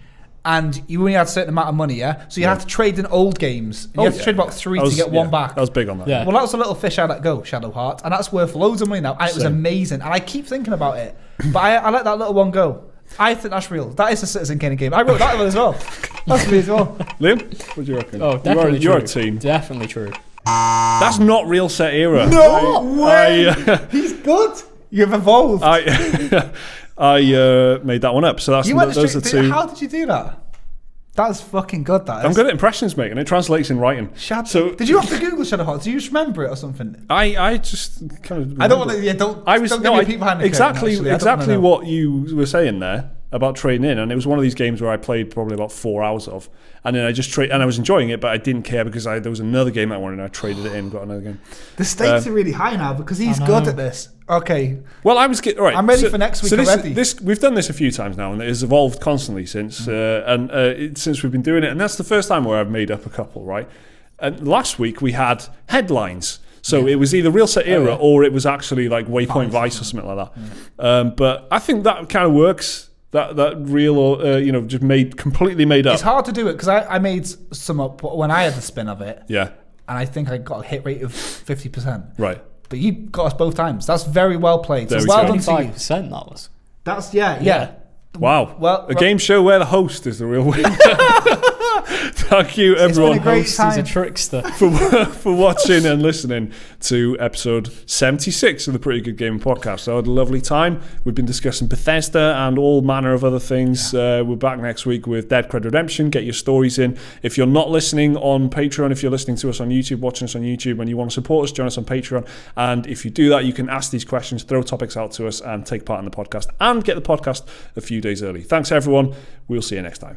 and you only had a certain amount of money, yeah? So you had to trade in old games. And you had to trade about 3 to get one back. I was big on that. Yeah. Well, that was a little fish I let go, Shadow Hearts, and that's worth loads of money now. And it was amazing. And I keep thinking about it, but I let that little one go. I think that's real. That is a Citizen Kane game. I wrote that one as well. That's me as well. Liam, what do you reckon? Oh, definitely You're true. a team. Definitely true. That's not real set era. No way. He's good. You've evolved. I made that one up. So those are 2. How did you do that? That's fucking good. That is. I'm good at impressions, mate, and it translates in writing. So did you have to Google Shadow Hearts? Do you just remember it or something? I just kind of. I don't want to. Yeah, don't. I was don't no, give me a peek behind the curtain, exactly actually. what you were saying there. about trading in, and it was one of these games where I played probably about 4 hours of, and then I just and I was enjoying it, but I didn't care because there was another game I wanted, and I traded it in, got another game. The stakes are really high now because he's good at this. Okay. Well, all right. I'm ready for next week already. We've done this a few times now, and it has evolved constantly since since we've been doing it, and that's the first time where I've made up a couple, right? And last week we had headlines. So it was either Realset Era or it was actually like Waypoint Vice or something like that. Yeah. But I think that kind of works. That real or just completely made up. It's hard to do it because I made some up when I had the spin of it. Yeah. And I think I got a hit rate of 50%. Right. But you got us both times. That's very well played. So well done to you. 25% that was. That's yeah. Wow. Well, a game show where the host is the real winner. Thank you, everyone. It's been a great time. He's a trickster. For watching and listening to episode 76 of the Pretty Good Gaming Podcast. So I had a lovely time. We've been discussing Bethesda and all manner of other things. We're back next week with Cred Redemption. Get your stories in. If you're not listening on Patreon, if you're listening to us on YouTube, watching us on YouTube, and you want to support us, join us on Patreon. And if you do that, you can ask these questions, throw topics out to us, and take part in the podcast, and get the podcast a few days early. Thanks, everyone. We'll see you next time.